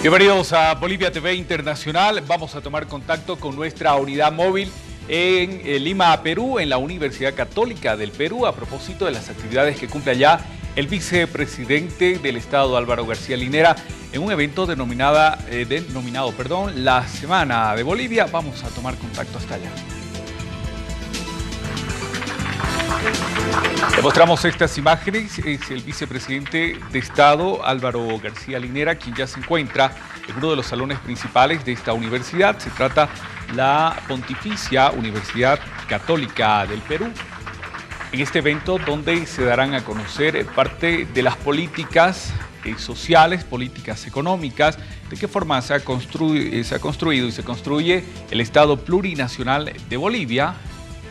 Bienvenidos a Bolivia TV Internacional. Vamos a tomar contacto con nuestra unidad móvil en Lima, Perú, en la Universidad Católica del Perú, a propósito de las actividades que cumple allá el vicepresidente del Estado, Álvaro García Linera, en un evento denominado la Semana de Bolivia. Vamos a tomar contacto hasta allá. Le mostramos estas imágenes. Es el vicepresidente de Estado, Álvaro García Linera, quien ya se encuentra en uno de los salones principales de esta universidad. Se trata la Pontificia Universidad Católica del Perú. En este evento donde se darán a conocer parte de las políticas sociales, políticas económicas, de qué forma se ha construido y se construye el Estado plurinacional de Bolivia.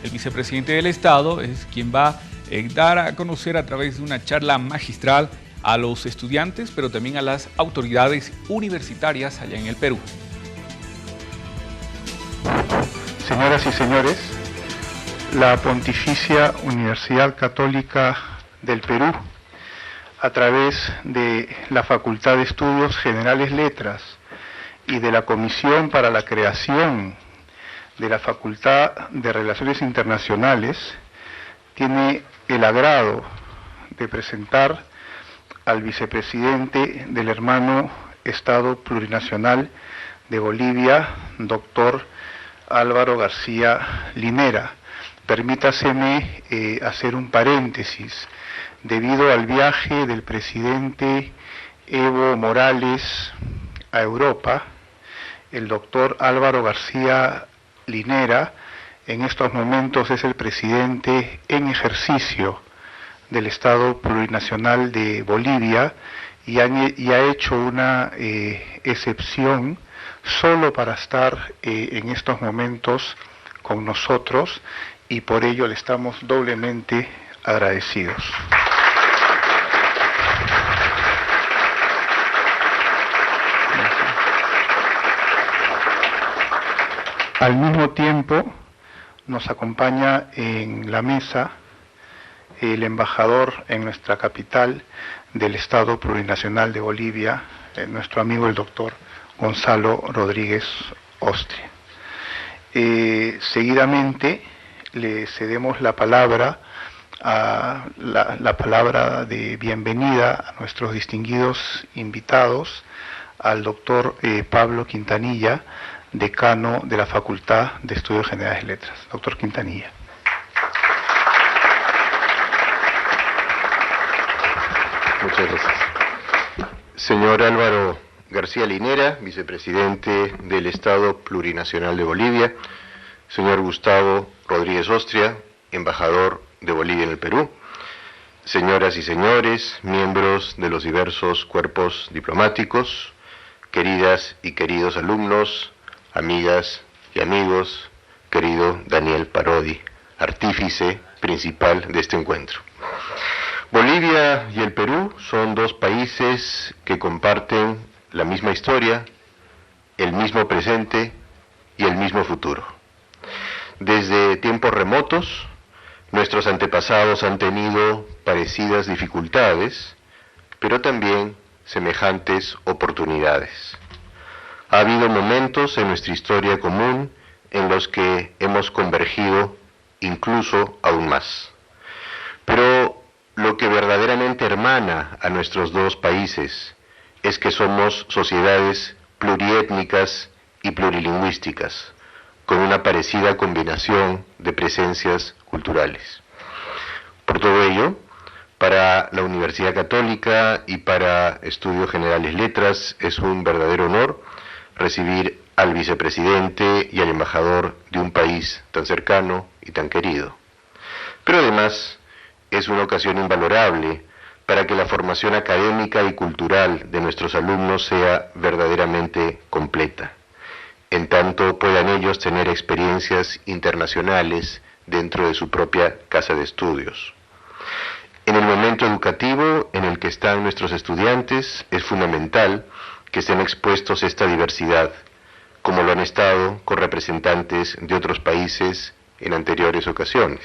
El vicepresidente del Estado es quien va a dar a conocer a través de una charla magistral a los estudiantes, pero también a las autoridades universitarias allá en el Perú. Señoras y señores, la Pontificia Universidad Católica del Perú, a través de la Facultad de Estudios Generales Letras y de la Comisión para la Creación de la Facultad de Relaciones Internacionales, tiene el agrado de presentar al vicepresidente del hermano Estado Plurinacional de Bolivia, doctor Álvaro García Linera. Permítaseme hacer un paréntesis. Debido al viaje del presidente Evo Morales a Europa, el doctor Álvaro García Linera en estos momentos es el presidente en ejercicio del Estado Plurinacional de Bolivia y ha hecho una excepción solo para estar en estos momentos con nosotros, y por ello le estamos doblemente agradecidos. Al mismo tiempo nos acompaña en la mesa el embajador en nuestra capital del Estado Plurinacional de Bolivia, nuestro amigo el doctor Gonzalo Rodríguez Ostria. Seguidamente le cedemos la palabra la palabra de bienvenida a nuestros distinguidos invitados, al doctor Pablo Quintanilla, decano de la Facultad de Estudios Generales Letras. Doctor Quintanilla. Muchas gracias. Señor Álvaro García Linera, vicepresidente del Estado Plurinacional de Bolivia. Señor Gustavo Rodríguez Ostria, embajador de Bolivia en el Perú. Señoras y señores, miembros de los diversos cuerpos diplomáticos, queridas y queridos alumnos, amigas y amigos, querido Daniel Parodi, artífice principal de este encuentro. Bolivia y el Perú son dos países que comparten la misma historia, el mismo presente y el mismo futuro. Desde tiempos remotos, nuestros antepasados han tenido parecidas dificultades, pero también semejantes oportunidades. Ha habido momentos en nuestra historia común en los que hemos convergido incluso aún más. Pero lo que verdaderamente hermana a nuestros dos países es que somos sociedades pluriétnicas y plurilingüísticas, con una parecida combinación de presencias culturales. Por todo ello, para la Universidad Católica y para Estudios Generales Letras es un verdadero honor recibir al vicepresidente y al embajador de un país tan cercano y tan querido. Pero además es una ocasión invalorable para que la formación académica y cultural de nuestros alumnos sea verdaderamente completa, en tanto puedan ellos tener experiencias internacionales dentro de su propia casa de estudios. En el momento educativo en el que están nuestros estudiantes, es fundamental que estén expuestos a esta diversidad, como lo han estado con representantes de otros países en anteriores ocasiones.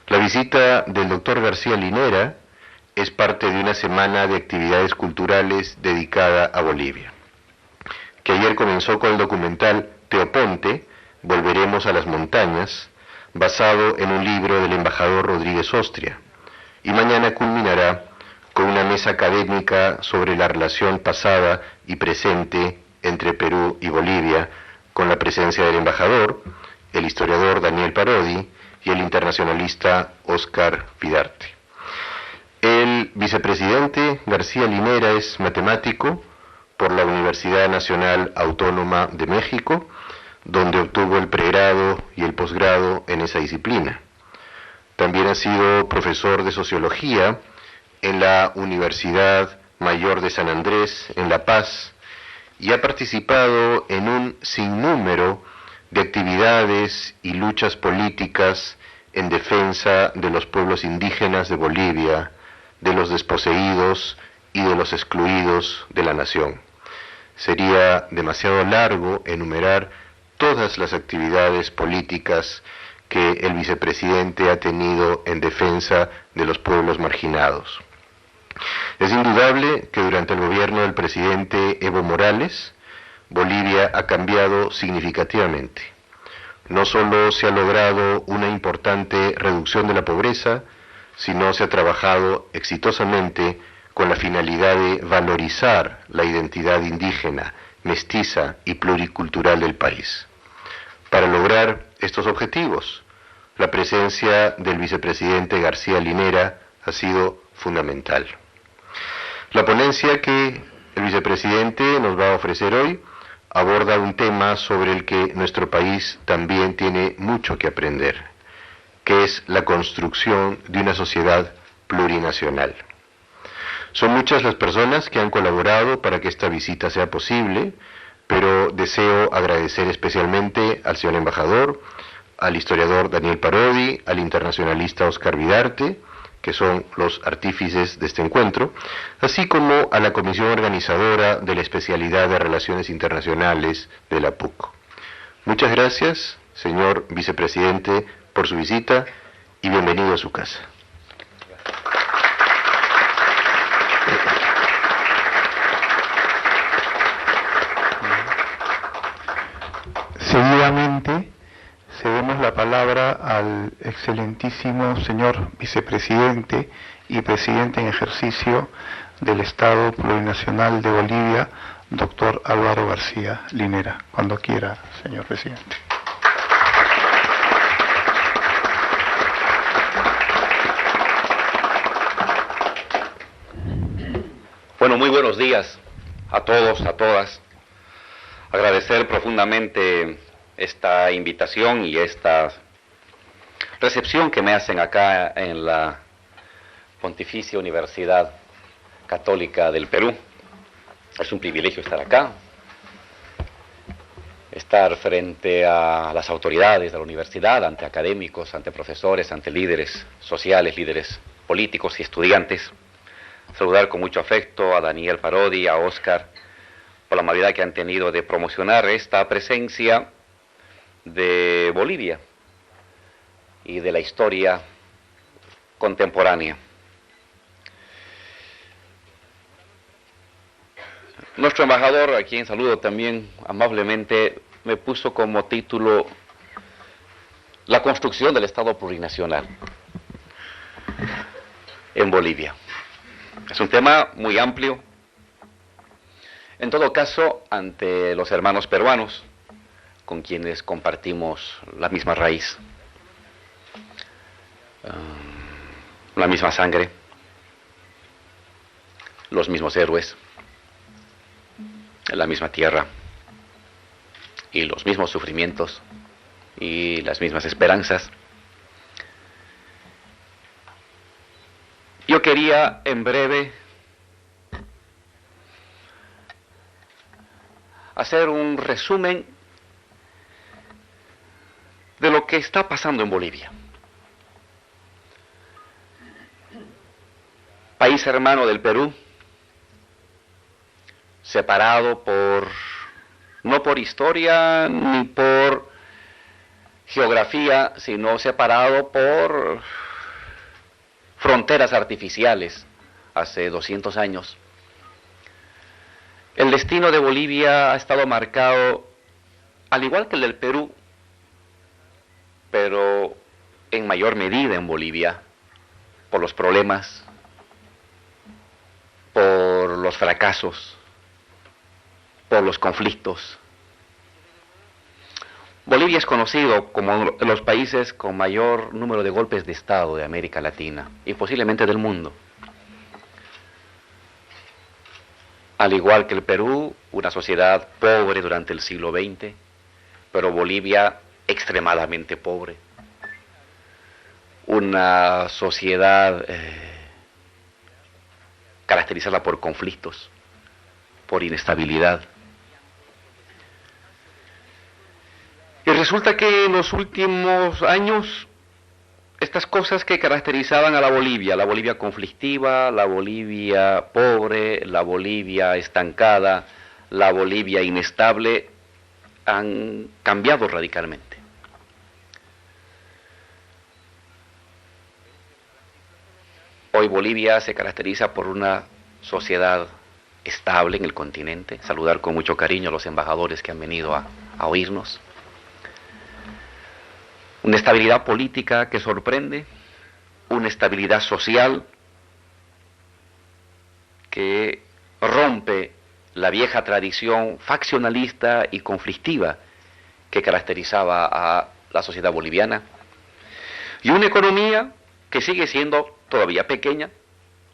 La visita del doctor García Linera es parte de una semana de actividades culturales dedicada a Bolivia. que ayer comenzó con el documental Teoponte, Volveremos a las montañas, basado en un libro del embajador Rodríguez Ostria, y mañana culminará con una mesa académica sobre la relación pasada y presente entre Perú y Bolivia, con la presencia del embajador, el historiador Daniel Parodi y el internacionalista Óscar Vidarte. El vicepresidente García Linera es matemático por la Universidad Nacional Autónoma de México, donde obtuvo el pregrado y el posgrado en esa disciplina. También ha sido profesor de sociología en la Universidad Mayor de San Andrés, en La Paz, y ha participado en un sinnúmero de actividades y luchas políticas en defensa de los pueblos indígenas de Bolivia, de los desposeídos y de los excluidos de la nación. Sería demasiado largo enumerar todas las actividades políticas que el vicepresidente ha tenido en defensa de los pueblos marginados. Es indudable que durante el gobierno del presidente Evo Morales, Bolivia ha cambiado significativamente. No solo se ha logrado una importante reducción de la pobreza, sino se ha trabajado exitosamente con la finalidad de valorizar la identidad indígena, mestiza y pluricultural del país. Para lograr estos objetivos, la presencia del vicepresidente García Linera ha sido fundamental. La ponencia que el vicepresidente nos va a ofrecer hoy aborda un tema sobre el que nuestro país también tiene mucho que aprender, que es la construcción de una sociedad plurinacional. Son muchas las personas que han colaborado para que esta visita sea posible, pero deseo agradecer especialmente al señor embajador, al historiador Daniel Parodi, al internacionalista Óscar Vidarte, que son los artífices de este encuentro, así como a la comisión organizadora de la especialidad de Relaciones Internacionales de la PUC. Muchas gracias, señor vicepresidente, por su visita y bienvenido a su casa. Seguidamente, cedemos la palabra al excelentísimo señor vicepresidente y presidente en ejercicio del Estado Plurinacional de Bolivia, doctor Álvaro García Linera. Cuando quiera, señor presidente. Bueno, muy buenos días a todos, a todas. Agradecer profundamente esta invitación y esta recepción que me hacen acá en la Pontificia Universidad Católica del Perú. Es un privilegio estar acá, estar frente a las autoridades de la universidad, ante académicos, ante profesores, ante líderes sociales, líderes políticos y estudiantes. Saludar con mucho afecto a Daniel Parodi, a Óscar, por la amabilidad que han tenido de promocionar esta presencia de Bolivia y de la historia contemporánea. Nuestro embajador, a quien saludo también amablemente, me puso como título La construcción del Estado plurinacional en Bolivia. Es un tema muy amplio. En todo caso, ante los hermanos peruanos, con quienes compartimos la misma raíz, la misma sangre, los mismos héroes, la misma tierra, y los mismos sufrimientos, y las mismas esperanzas. Yo quería, en breve, hacer un resumen de lo que está pasando en Bolivia. País hermano del Perú, separado no por historia ni por geografía, sino separado por fronteras artificiales hace 200 años. El destino de Bolivia ha estado marcado, al igual que el del Perú, pero en mayor medida en Bolivia, por los problemas, por los fracasos, por los conflictos. Bolivia es conocido como uno de los países con mayor número de golpes de Estado de América Latina y posiblemente del mundo. Al igual que el Perú, una sociedad pobre durante el siglo XX, pero Bolivia extremadamente pobre. Una sociedad caracterizada por conflictos, por inestabilidad. Y resulta que en los últimos años, estas cosas que caracterizaban a la Bolivia conflictiva, la Bolivia pobre, la Bolivia estancada, la Bolivia inestable, han cambiado radicalmente. Hoy Bolivia se caracteriza por una sociedad estable en el continente. Saludar con mucho cariño a los embajadores que han venido a oírnos. Una estabilidad política que sorprende, una estabilidad social que rompe la vieja tradición faccionalista y conflictiva que caracterizaba a la sociedad boliviana, y una economía que sigue siendo todavía pequeña,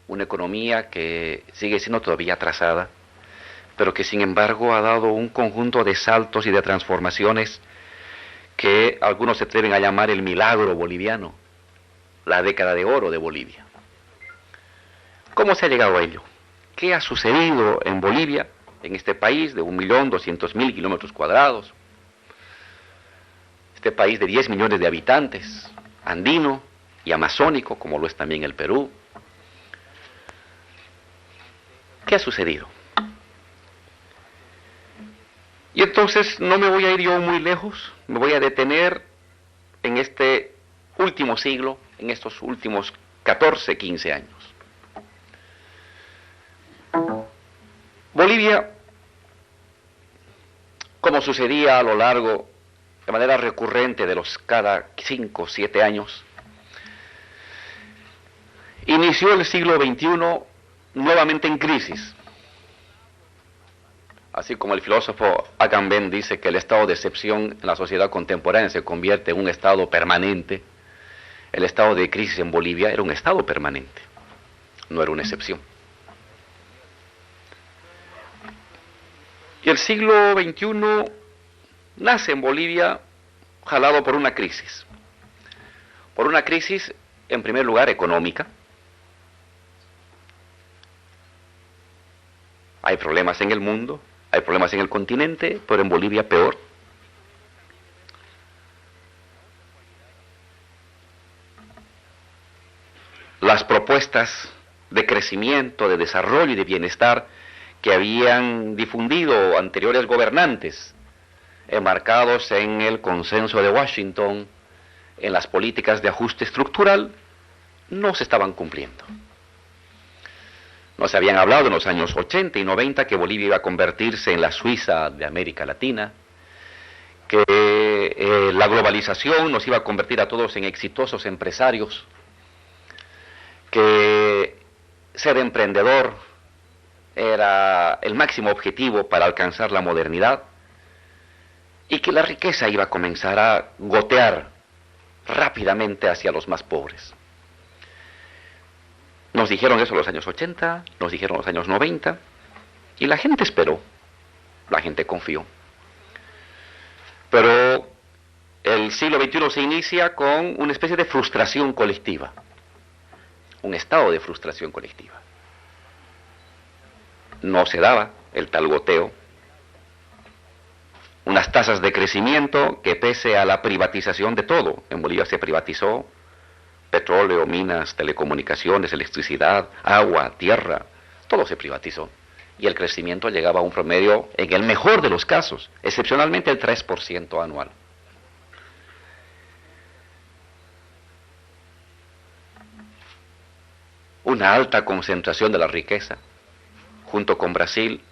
una economía que sigue siendo todavía atrasada, pero que sin embargo ha dado un conjunto de saltos y de transformaciones que algunos se atreven a llamar el milagro boliviano, la década de oro de Bolivia. ¿Cómo se ha llegado a ello? ¿Qué ha sucedido en Bolivia, en este país de 1.200.000 kilómetros cuadrados? Este país de 10 millones de habitantes, andino y amazónico, como lo es también el Perú. ¿Qué ha sucedido? Y entonces no me voy a ir yo muy lejos, me voy a detener en este último siglo, en estos últimos 14, 15 años. Bolivia, como sucedía a lo largo, de manera recurrente de los cada 5 o 7 años, inició el siglo XXI nuevamente en crisis. Así como el filósofo Agamben dice que el estado de excepción en la sociedad contemporánea se convierte en un estado permanente, el estado de crisis en Bolivia era un estado permanente, no era una excepción. Y el siglo XXI nace en Bolivia jalado por una crisis. Por una crisis, en primer lugar, económica. Hay problemas en el mundo, hay problemas en el continente, pero en Bolivia peor. Las propuestas de crecimiento, de desarrollo y de bienestar que habían difundido anteriores gobernantes, enmarcados en el consenso de Washington, en las políticas de ajuste estructural, no se estaban cumpliendo. Nos habían hablado en los años 80 y 90 que Bolivia iba a convertirse en la Suiza de América Latina, que la globalización nos iba a convertir a todos en exitosos empresarios, que ser emprendedor era el máximo objetivo para alcanzar la modernidad y que la riqueza iba a comenzar a gotear rápidamente hacia los más pobres. Nos dijeron eso en los años 80, nos dijeron en los años 90, y la gente esperó, la gente confió. Pero el siglo XXI se inicia con una especie de frustración colectiva, un estado de frustración colectiva. No se daba el tal goteo, unas tasas de crecimiento que pese a la privatización de todo, en Bolivia se privatizó, petróleo, minas, telecomunicaciones, electricidad, agua, tierra, todo se privatizó. Y el crecimiento llegaba a un promedio, en el mejor de los casos, excepcionalmente el 3% anual. Una alta concentración de la riqueza, junto con Brasil,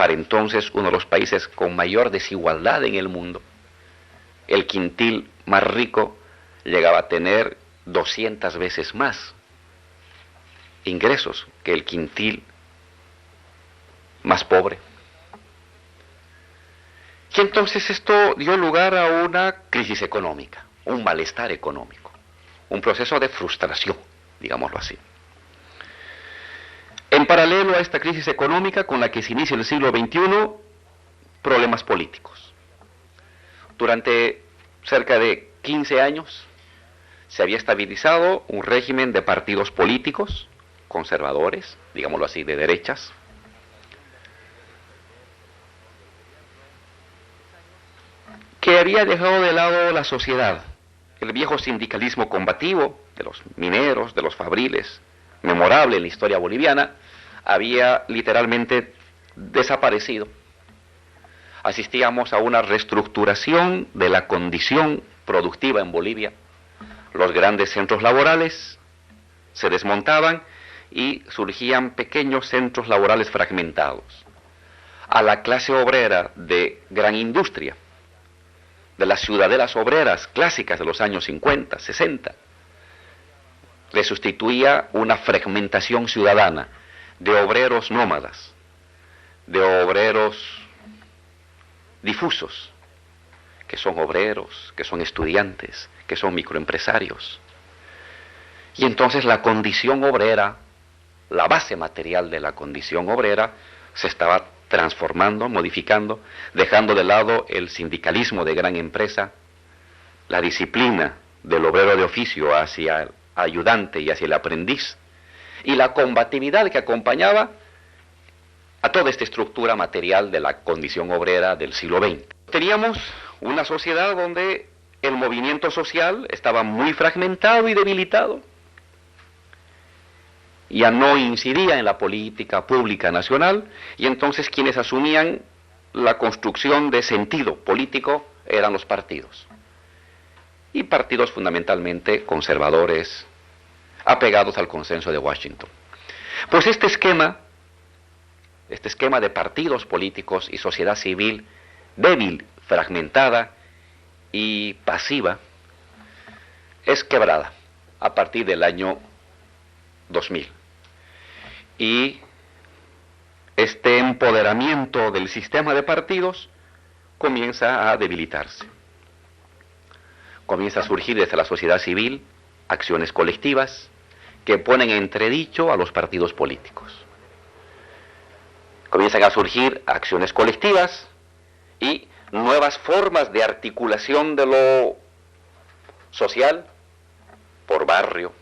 para entonces uno de los países con mayor desigualdad en el mundo. El quintil más rico llegaba a tener 200 veces más ingresos que el quintil más pobre. Y entonces esto dio lugar a una crisis económica, un malestar económico, un proceso de frustración, digámoslo así. En paralelo a esta crisis económica con la que se inicia el siglo XXI, problemas políticos. Durante cerca de 15 años se había estabilizado un régimen de partidos políticos conservadores, digámoslo así, de derechas, que había dejado de lado la sociedad. El viejo sindicalismo combativo de los mineros, de los fabriles, memorable en la historia boliviana, había literalmente desaparecido. Asistíamos a una reestructuración de la condición productiva en Bolivia. Los grandes centros laborales se desmontaban y surgían pequeños centros laborales fragmentados. A la clase obrera de gran industria, de las ciudadelas obreras clásicas de los años 50, 60, le sustituía una fragmentación ciudadana de obreros nómadas, de obreros difusos, que son obreros, que son estudiantes, que son microempresarios. Y entonces la condición obrera, la base material de la condición obrera, se estaba transformando, modificando, dejando de lado el sindicalismo de gran empresa, la disciplina del obrero de oficio hacia el ayudante y hacia el aprendiz, y la combatividad que acompañaba a toda esta estructura material de la condición obrera del siglo XX. Teníamos una sociedad donde el movimiento social estaba muy fragmentado y debilitado. Ya no incidía en la política pública nacional, y entonces quienes asumían la construcción de sentido político eran los partidos. Y partidos fundamentalmente conservadores, apegados al consenso de Washington. Pues este esquema de partidos políticos y sociedad civil débil, fragmentada y pasiva, es quebrada a partir del año 2000. Y este empoderamiento del sistema de partidos comienza a debilitarse. Comienza a surgir desde la sociedad civil acciones colectivas que ponen en entredicho a los partidos políticos. Comienzan a surgir acciones colectivas y nuevas formas de articulación de lo social por barrio,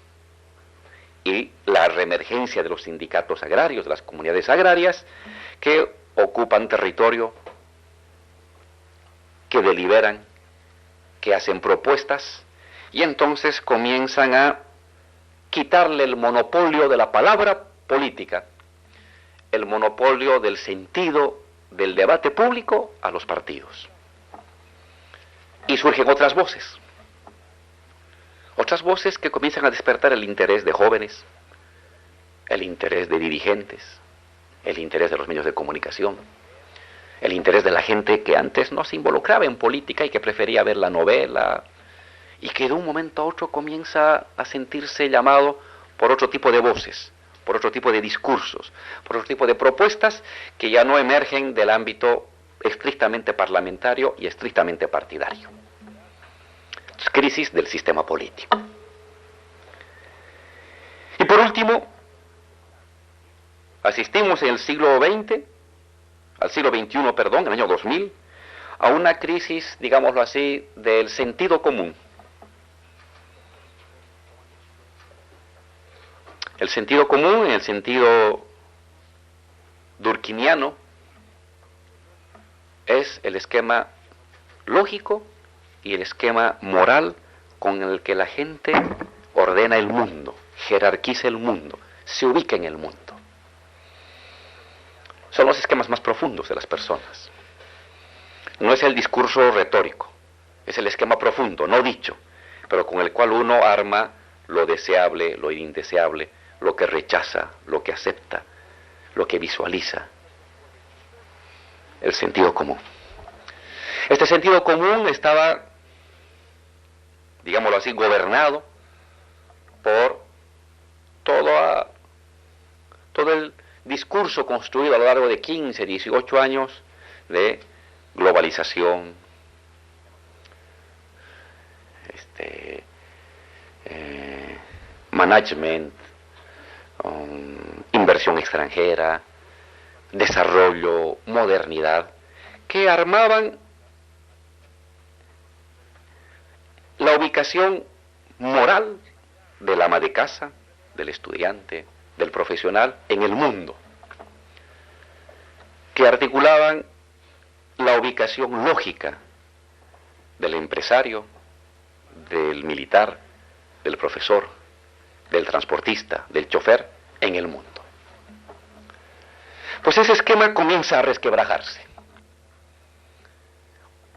y la reemergencia de los sindicatos agrarios, de las comunidades agrarias, que ocupan territorio, que deliberan, que hacen propuestas, y entonces comienzan a quitarle el monopolio de la palabra política, el monopolio del sentido del debate público a los partidos. Y surgen otras voces que comienzan a despertar el interés de jóvenes, el interés de dirigentes, el interés de los medios de comunicación, el interés de la gente que antes no se involucraba en política y que prefería ver la novela, y que de un momento a otro comienza a sentirse llamado por otro tipo de voces, por otro tipo de discursos, por otro tipo de propuestas que ya no emergen del ámbito estrictamente parlamentario y estrictamente partidario. Crisis del sistema político. Y por último, asistimos en el siglo XX, al siglo XXI, perdón, en el año 2000, a una crisis, digámoslo así, del sentido común. El sentido común, en el sentido durkheimiano, es el esquema lógico y el esquema moral con el que la gente ordena el mundo, jerarquiza el mundo, se ubica en el mundo. Son los esquemas más profundos de las personas. No es el discurso retórico, es el esquema profundo, no dicho, pero con el cual uno arma lo deseable, lo indeseable, lo que rechaza, lo que acepta, lo que visualiza. el sentido común. Este sentido común estaba, digámoslo así, gobernado por todo el discurso construido a lo largo de 15, 18 años de globalización, management, inversión extranjera, desarrollo, modernidad, que armaban la ubicación moral del ama de casa, del estudiante, del profesional en el mundo, que articulaban la ubicación lógica del empresario, del militar, del profesor, del transportista, del chofer en el mundo. Pues ese esquema comienza a resquebrajarse,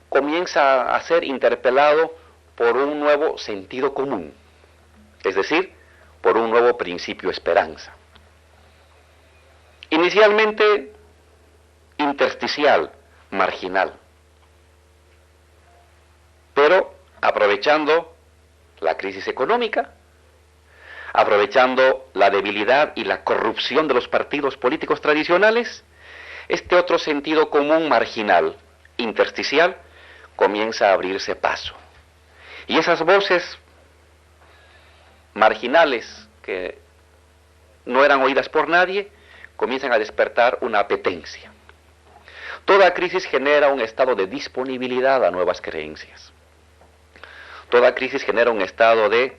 comienza a ser interpelado por un nuevo sentido común, es decir, por un nuevo principio esperanza. Inicialmente intersticial, marginal, pero aprovechando la crisis económica, aprovechando la debilidad y la corrupción de los partidos políticos tradicionales, este otro sentido común marginal, intersticial, comienza a abrirse paso. Y esas voces marginales que no eran oídas por nadie, comienzan a despertar una apetencia. Toda crisis genera un estado de disponibilidad a nuevas creencias. Toda crisis genera un estado de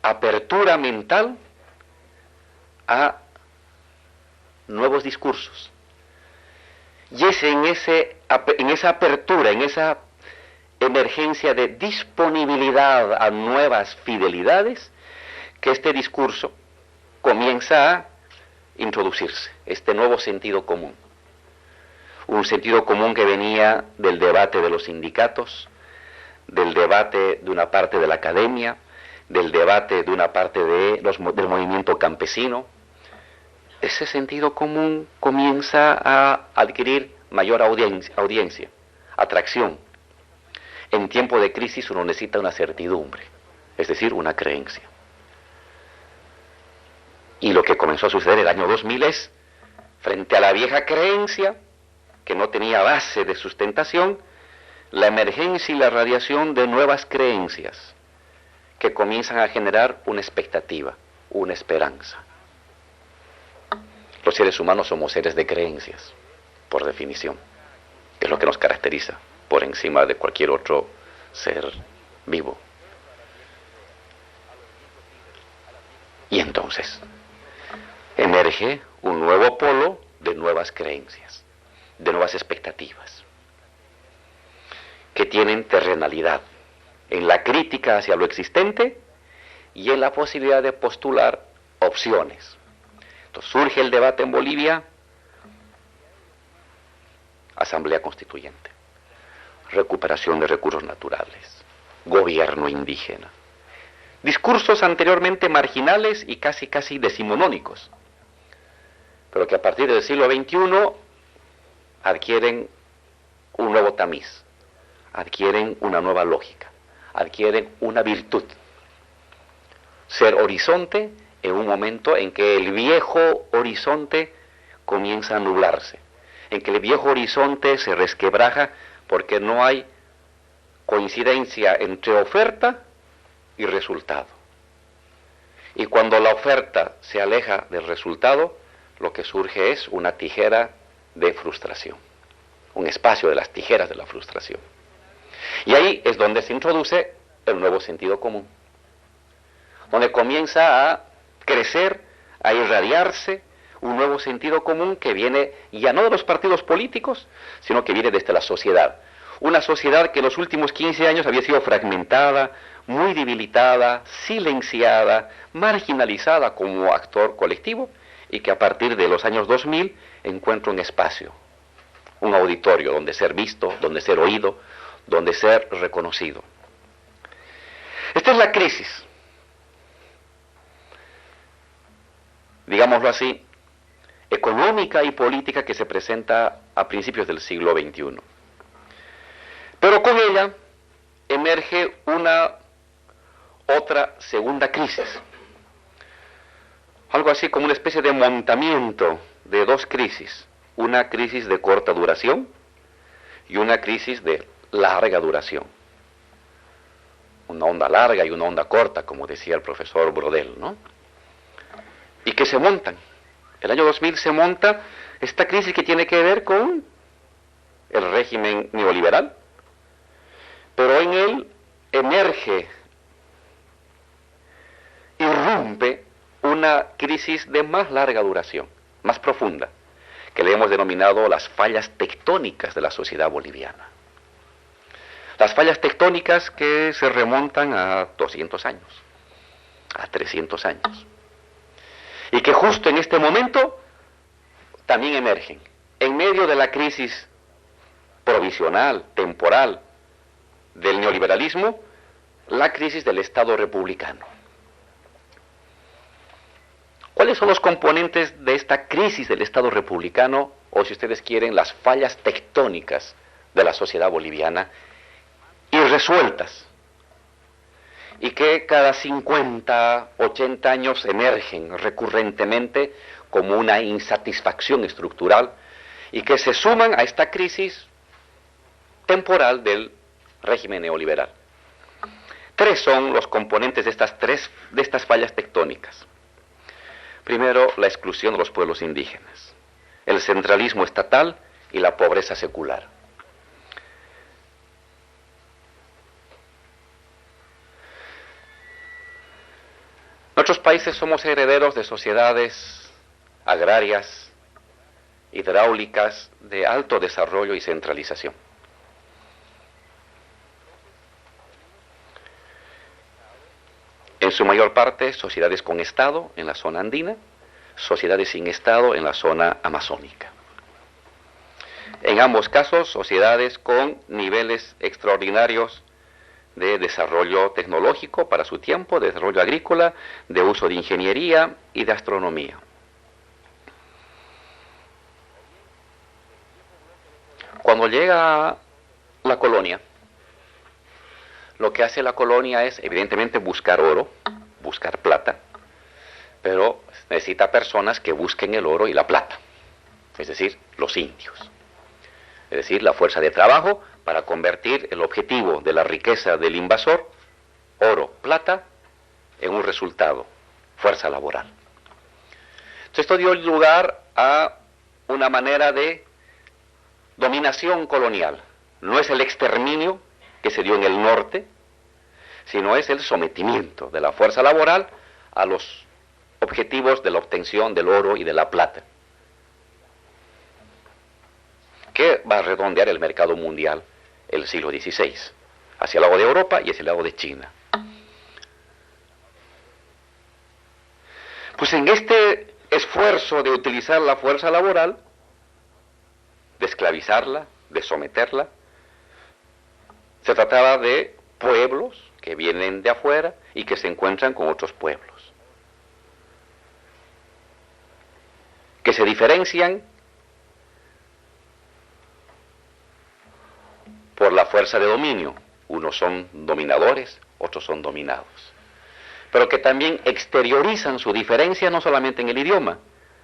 apertura mental a nuevos discursos. Y es en esa apertura, en esa emergencia de disponibilidad a nuevas fidelidades, que este discurso comienza a introducirse, este nuevo sentido común. Un sentido común que venía del debate de los sindicatos, del debate de una parte de la academia, del debate de una parte del movimiento campesino. Ese sentido común comienza a adquirir mayor audiencia, atracción. En tiempo de crisis uno necesita una certidumbre, es decir, una creencia. Y lo que comenzó a suceder el año 2000 es, frente a la vieja creencia, que no tenía base de sustentación, la emergencia y la radiación de nuevas creencias, que comienzan a generar una expectativa, una esperanza. Los seres humanos somos seres de creencias, por definición, que es lo que nos caracteriza por encima de cualquier otro ser vivo. Y entonces emerge un nuevo polo de nuevas creencias, de nuevas expectativas, que tienen terrenalidad en la crítica hacia lo existente y en la posibilidad de postular opciones. Entonces surge el debate en Bolivia, asamblea constituyente, recuperación de recursos naturales, gobierno indígena. Discursos anteriormente marginales y casi decimonónicos, pero que a partir del siglo XXI adquieren un nuevo tamiz, adquieren una nueva lógica, adquieren una virtud. Ser horizonte en un momento en que el viejo horizonte comienza a nublarse, en que el viejo horizonte se resquebraja porque no hay coincidencia entre oferta y resultado. Y cuando la oferta se aleja del resultado, lo que surge es una tijera de frustración, un espacio de las tijeras de la frustración. Y ahí es donde se introduce el nuevo sentido común, donde comienza a crecer, a irradiarse un nuevo sentido común que viene ya no de los partidos políticos, sino que viene desde la sociedad. Una sociedad que en los últimos 15 años había sido fragmentada, muy debilitada, silenciada, marginalizada como actor colectivo, y que a partir de los años 2000 encuentra un espacio, un auditorio donde ser visto, donde ser oído, donde ser reconocido. Esta es la crisis, digámoslo así, económica y política que se presenta a principios del siglo XXI. Pero con ella emerge una otra segunda crisis, algo así como una especie de montamiento de dos crisis, una crisis de corta duración y una crisis de larga duración. Una onda larga y una onda corta, como decía el profesor Brodel, ¿no? Y que se montan. El año 2000 se monta esta crisis que tiene que ver con el régimen neoliberal, pero en él emerge, irrumpe una crisis de más larga duración, más profunda, que le hemos denominado las fallas tectónicas de la sociedad boliviana. Las fallas tectónicas que se remontan a 200 años, a 300 años, y que justo en este momento también emergen, en medio de la crisis provisional, temporal, del neoliberalismo, la crisis del Estado republicano. ¿Cuáles son los componentes de esta crisis del Estado republicano, o si ustedes quieren, las fallas tectónicas de la sociedad boliviana, irresueltas, y que cada 50, 80 años emergen recurrentemente como una insatisfacción estructural, y que se suman a esta crisis temporal del régimen neoliberal? Tres son los componentes de estas fallas tectónicas. Primero, la exclusión de los pueblos indígenas, el centralismo estatal y la pobreza secular. Nuestros países somos herederos de sociedades agrarias, hidráulicas, de alto desarrollo y centralización. En su mayor parte, sociedades con Estado en la zona andina, sociedades sin Estado en la zona amazónica. En ambos casos, sociedades con niveles extraordinarios de desarrollo tecnológico para su tiempo, de desarrollo agrícola, de uso de ingeniería y de astronomía. Cuando llega la colonia, lo que hace la colonia es, evidentemente, buscar oro, buscar plata, pero necesita personas que busquen el oro y la plata, es decir, los indios. Es decir, la fuerza de trabajo para convertir el objetivo de la riqueza del invasor, oro, plata, en un resultado, fuerza laboral. Entonces, esto dio lugar a una manera de dominación colonial. No es el exterminio que se dio en el norte, sino es el sometimiento de la fuerza laboral a los objetivos de la obtención del oro y de la plata, que va a redondear el mercado mundial el siglo XVI, hacia el lado de Europa y hacia el lado de China. Pues en este esfuerzo de utilizar la fuerza laboral, de esclavizarla, de someterla, se trataba de pueblos que vienen de afuera y que se encuentran con otros pueblos, que se diferencian por la fuerza de dominio. Unos son dominadores, otros son dominados, pero que también exteriorizan su diferencia no solamente en el idioma,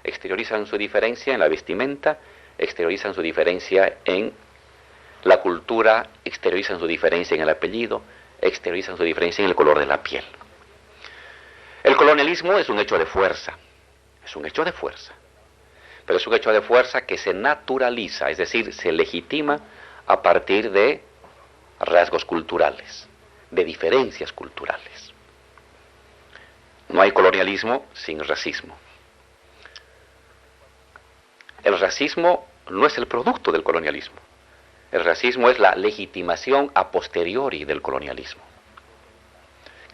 exteriorizan su diferencia en la vestimenta, exteriorizan su diferencia en la cultura, exteriorizan su diferencia en el apellido, exteriorizan su diferencia en el color de la piel. El colonialismo es un hecho de fuerza, es un hecho de fuerza, pero es un hecho de fuerza que se naturaliza, es decir, se legitima a partir de rasgos culturales, de diferencias culturales. No hay colonialismo sin racismo. El racismo no es el producto del colonialismo. El racismo es la legitimación a posteriori del colonialismo,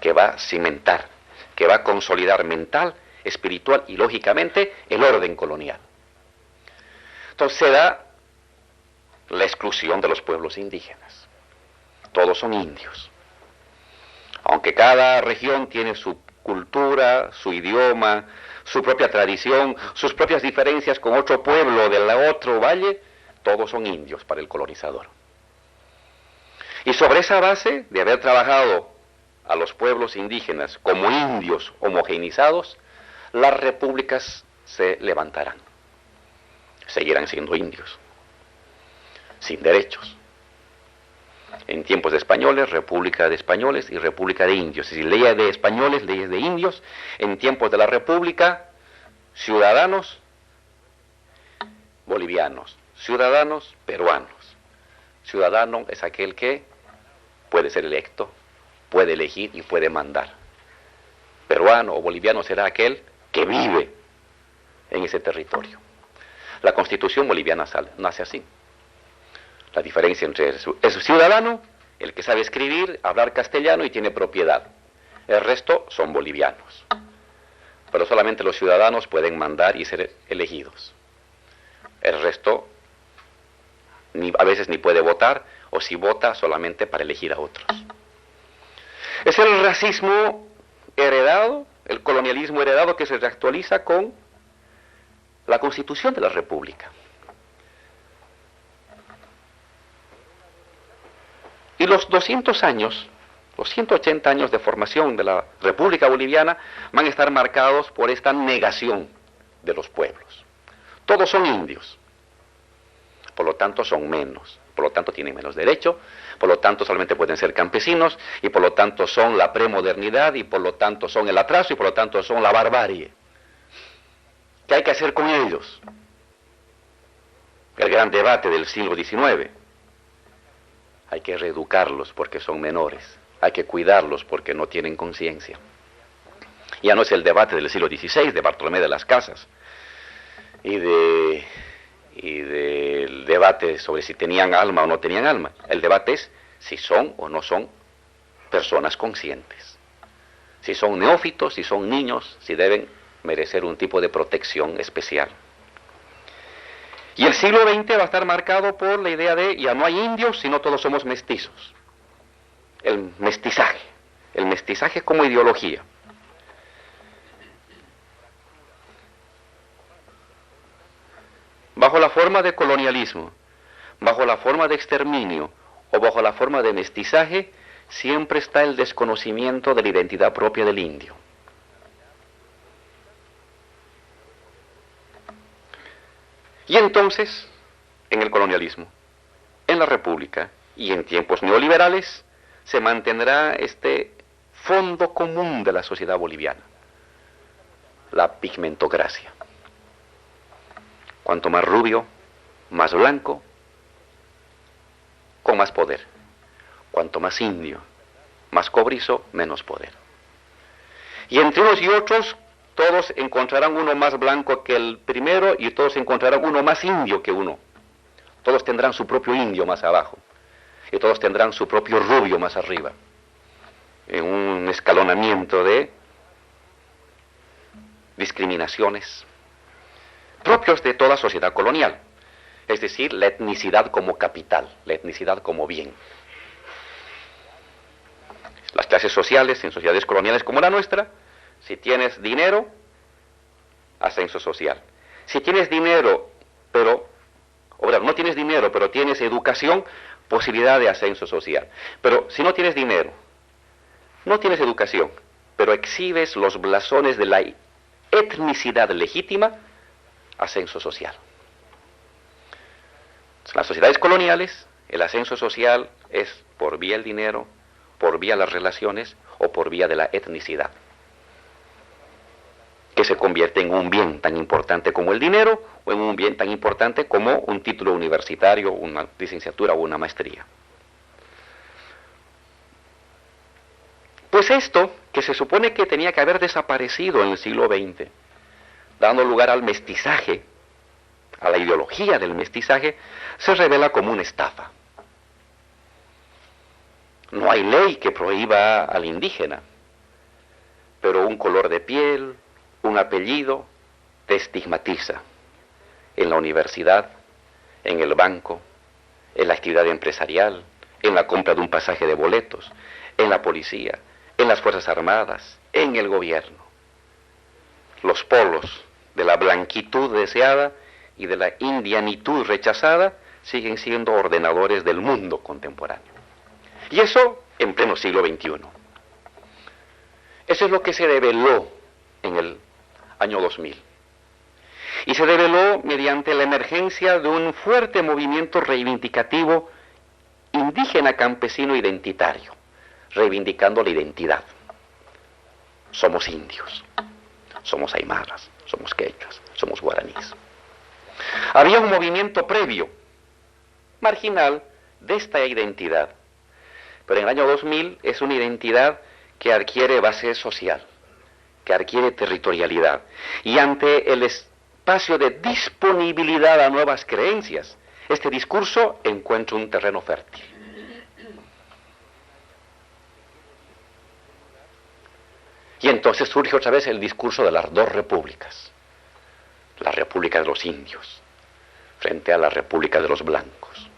que va a cimentar, que va a consolidar mental, espiritual y lógicamente el orden colonial. Entonces se da la exclusión de los pueblos indígenas. Todos son indios. Aunque cada región tiene su cultura, su idioma, su propia tradición, sus propias diferencias con otro pueblo del otro valle, todos son indios para el colonizador. Y sobre esa base de haber trabajado a los pueblos indígenas como indios homogeneizados, las repúblicas se levantarán. Seguirán siendo indios, sin derechos. En tiempos de españoles, república de españoles y república de indios. Es decir, leyes de españoles, leyes de indios. En tiempos de la república, ciudadanos bolivianos, ciudadanos peruanos. Ciudadano es aquel que puede ser electo, puede elegir y puede mandar. Peruano o boliviano será aquel que vive en ese territorio. La Constitución boliviana nace así. La diferencia entre es ciudadano, el que sabe escribir, hablar castellano y tiene propiedad. El resto son bolivianos. Pero solamente los ciudadanos pueden mandar y ser elegidos. El resto a veces ni puede votar, o si vota solamente para elegir a otros. Es el racismo heredado, el colonialismo heredado que se reactualiza con la Constitución de la República. Y los 200 años, los 180 años de formación de la República Boliviana van a estar marcados por esta negación de los pueblos. Todos son indios, por lo tanto son menos, por lo tanto tienen menos derecho, por lo tanto solamente pueden ser campesinos, y por lo tanto son la premodernidad, y por lo tanto son el atraso, y por lo tanto son la barbarie. ¿Qué hay que hacer con ellos? El gran debate del siglo XIX. Hay que reeducarlos porque son menores. Hay que cuidarlos porque no tienen conciencia. Ya no es el debate del siglo XVI, de Bartolomé de las Casas, y del debate sobre si tenían alma o no tenían alma. El debate es si son o no son personas conscientes. Si son neófitos, si son niños, si deben merecer un tipo de protección especial. Y el siglo XX va a estar marcado por la idea de ya no hay indios, sino todos somos mestizos. El mestizaje como ideología. Bajo la forma de colonialismo, bajo la forma de exterminio o bajo la forma de mestizaje, siempre está el desconocimiento de la identidad propia del indio. Y entonces, en el colonialismo, en la república y en tiempos neoliberales, se mantendrá este fondo común de la sociedad boliviana, la pigmentocracia. Cuanto más rubio, más blanco, con más poder. Cuanto más indio, más cobrizo, menos poder. Y entre unos y otros, todos encontrarán uno más blanco que el primero y todos encontrarán uno más indio que uno. Todos tendrán su propio indio más abajo y todos tendrán su propio rubio más arriba, en un escalonamiento de discriminaciones propios de toda sociedad colonial, es decir, la etnicidad como capital, la etnicidad como bien. Las clases sociales en sociedades coloniales como la nuestra, si tienes dinero, ascenso social. Si tienes dinero, no tienes dinero, pero tienes educación, posibilidad de ascenso social. Pero si no tienes dinero, no tienes educación, pero exhibes los blasones de la etnicidad legítima, ascenso social. En las sociedades coloniales, el ascenso social es por vía del dinero, por vía de las relaciones o por vía de la etnicidad, que se convierte en un bien tan importante como el dinero o en un bien tan importante como un título universitario, una licenciatura o una maestría. Pues esto, que se supone que tenía que haber desaparecido en el siglo XX, dando lugar al mestizaje, a la ideología del mestizaje, se revela como una estafa. No hay ley que prohíba al indígena, pero un color de piel, un apellido, te estigmatiza en la universidad, en el banco, en la actividad empresarial, en la compra de un pasaje de boletos, en la policía, en las Fuerzas Armadas, en el gobierno. Los polos de la blanquitud deseada y de la indianitud rechazada siguen siendo ordenadores del mundo contemporáneo. Y eso en pleno siglo XXI. Eso es lo que se develó en el año 2000. Y se develó mediante la emergencia de un fuerte movimiento reivindicativo indígena, campesino, identitario, reivindicando la identidad. Somos indios, somos aymaras, somos quechuas, somos guaraníes. Había un movimiento previo, marginal, de esta identidad, pero en el año 2000 es una identidad que adquiere base social, que adquiere territorialidad, y ante el espacio de disponibilidad a nuevas creencias, este discurso encuentra un terreno fértil. Y entonces surge otra vez el discurso de las dos repúblicas. La república de los indios frente a la república de los blancos.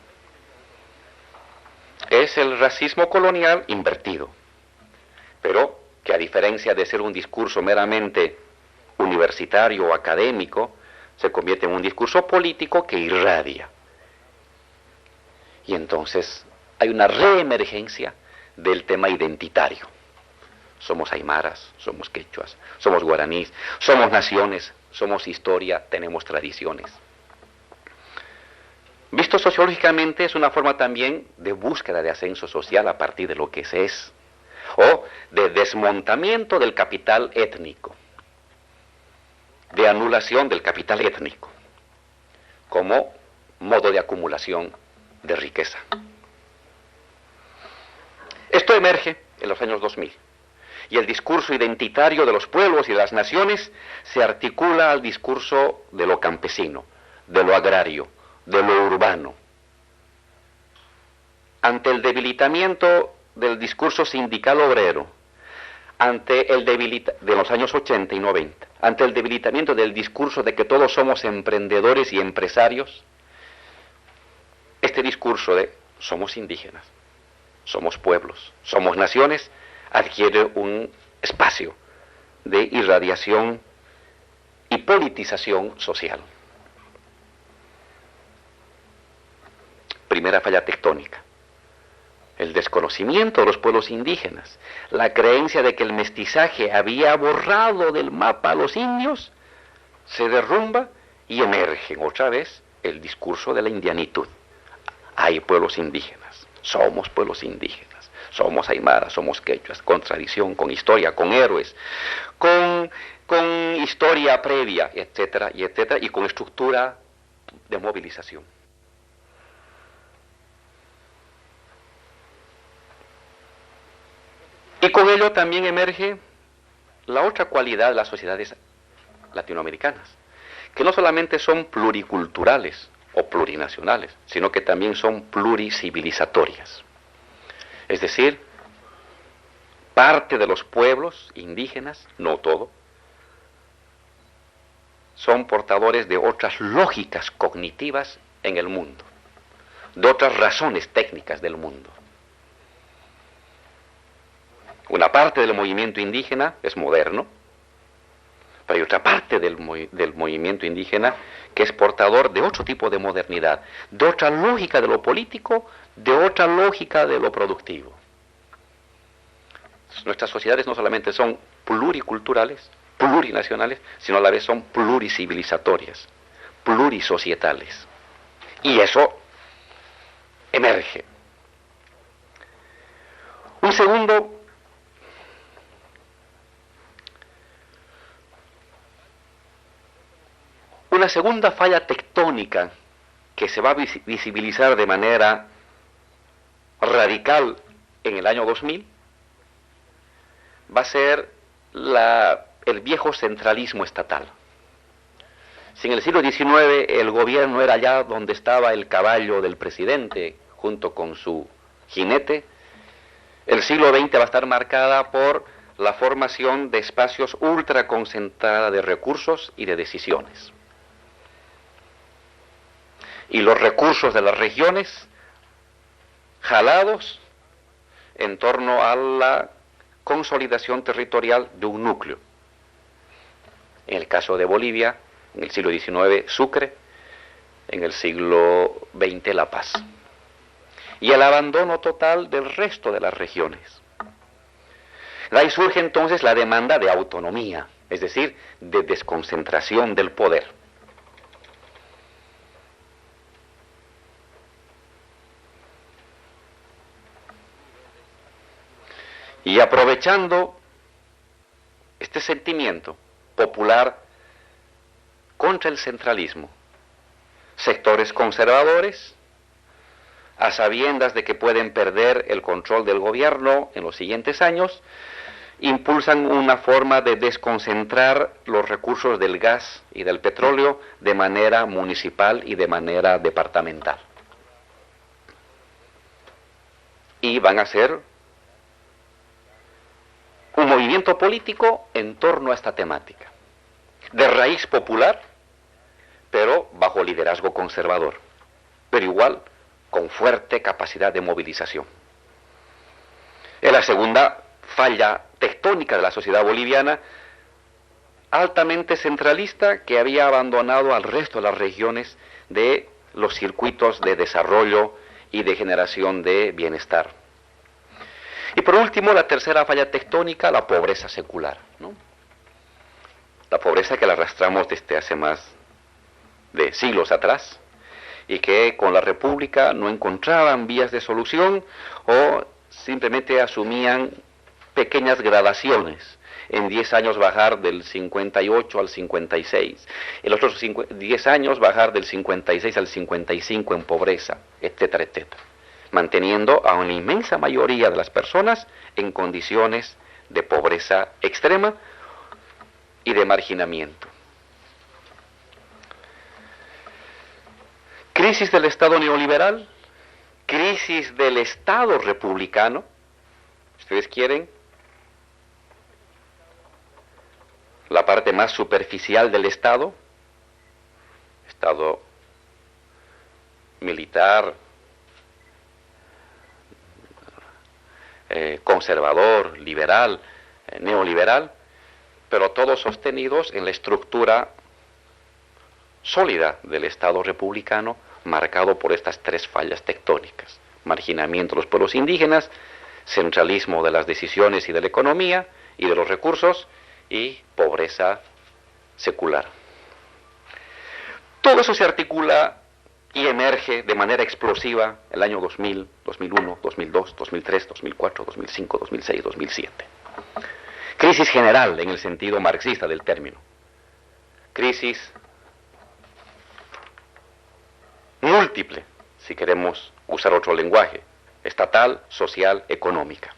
Es el racismo colonial invertido, pero que a diferencia de ser un discurso meramente universitario o académico, se convierte en un discurso político que irradia. Y entonces hay una reemergencia del tema identitario. Somos aymaras, somos quechuas, somos guaraníes, somos naciones, somos historia, tenemos tradiciones. Visto sociológicamente es una forma también de búsqueda de ascenso social a partir de lo que se es, o de desmontamiento del capital étnico, de anulación del capital étnico, como modo de acumulación de riqueza. Esto emerge en los años 2000. Y el discurso identitario de los pueblos y de las naciones se articula al discurso de lo campesino, de lo agrario, de lo urbano. Ante el debilitamiento del discurso sindical obrero, ante el de los años 80 y 90, ante el debilitamiento del discurso de que todos somos emprendedores y empresarios, este discurso de somos indígenas, somos pueblos, somos naciones, adquiere un espacio de irradiación y politización social. Primera falla tectónica: el desconocimiento de los pueblos indígenas, la creencia de que el mestizaje había borrado del mapa a los indios, se derrumba y emerge otra vez el discurso de la indianitud. Hay pueblos indígenas, somos pueblos indígenas. Somos aymaras, somos quechuas, con tradición, con historia, con héroes, con historia previa, etcétera, y con estructura de movilización. Y con ello también emerge la otra cualidad de las sociedades latinoamericanas, que no solamente son pluriculturales o plurinacionales, sino que también son pluricivilizatorias. Es decir, parte de los pueblos indígenas, no todo, son portadores de otras lógicas cognitivas en el mundo, de otras razones técnicas del mundo. Una parte del movimiento indígena es moderno, pero hay otra parte del movimiento indígena que es portador de otro tipo de modernidad, de otra lógica de lo político, de otra lógica de lo productivo. Nuestras sociedades no solamente son pluriculturales, plurinacionales, sino a la vez son pluricivilizatorias, plurisocietales. Y eso emerge. Una segunda falla tectónica que se va a visibilizar de manera radical en el año 2000 va a ser el viejo centralismo estatal. Si en el siglo XIX el gobierno era allá donde estaba el caballo del presidente junto con su jinete, el siglo XX va a estar marcada por la formación de espacios ultraconcentrados de recursos y de decisiones. Y los recursos de las regiones jalados en torno a la consolidación territorial de un núcleo. En el caso de Bolivia, en el siglo XIX, Sucre; en el siglo XX la paz. Y el abandono total del resto de las regiones. De ahí surge entonces la demanda de autonomía, es decir, de desconcentración del poder. Y aprovechando este sentimiento popular contra el centralismo, sectores conservadores, a sabiendas de que pueden perder el control del gobierno en los siguientes años, impulsan una forma de desconcentrar los recursos del gas y del petróleo de manera municipal y de manera departamental. Y van a hacer un movimiento político en torno a esta temática, de raíz popular, pero bajo liderazgo conservador, pero igual con fuerte capacidad de movilización. Es la segunda falla tectónica de la sociedad boliviana, altamente centralista, que había abandonado al resto de las regiones de los circuitos de desarrollo y de generación de bienestar. Y por último, la tercera falla tectónica, la pobreza secular, ¿no? La pobreza que la arrastramos desde hace más de siglos atrás y que con la República no encontraban vías de solución o simplemente asumían pequeñas gradaciones. En 10 años bajar del 58 al 56, en los otros 10 años bajar del 56 al 55 en pobreza, etcétera, etcétera, manteniendo a una inmensa mayoría de las personas en condiciones de pobreza extrema y de marginamiento. Crisis del Estado neoliberal, crisis del Estado republicano, ustedes quieren, la parte más superficial del Estado, Estado militar, conservador, liberal, neoliberal, pero todos sostenidos en la estructura sólida del Estado republicano, marcado por estas tres fallas tectónicas: marginamiento de los pueblos indígenas, centralismo de las decisiones y de la economía y de los recursos, y pobreza secular. Todo eso se articula y emerge de manera explosiva el año 2000, 2001, 2002, 2003, 2004, 2005, 2006, 2007. Crisis general en el sentido marxista del término. Crisis múltiple, si queremos usar otro lenguaje, estatal, social, económica.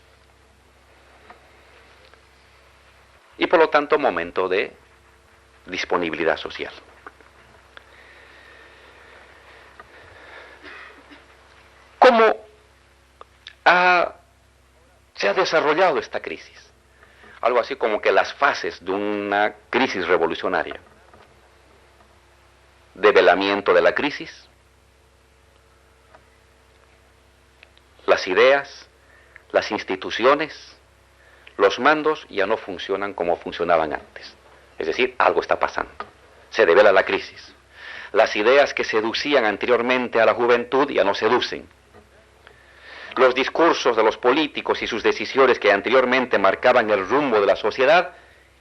Y por lo tanto momento de disponibilidad social. ¿Cómo se ha desarrollado esta crisis? Algo así como que las fases de una crisis revolucionaria. Develamiento de la crisis, las ideas, las instituciones, los mandos ya no funcionan como funcionaban antes. Es decir, algo está pasando. Se devela la crisis. Las ideas que seducían anteriormente a la juventud ya no seducen. Los discursos de los políticos y sus decisiones que anteriormente marcaban el rumbo de la sociedad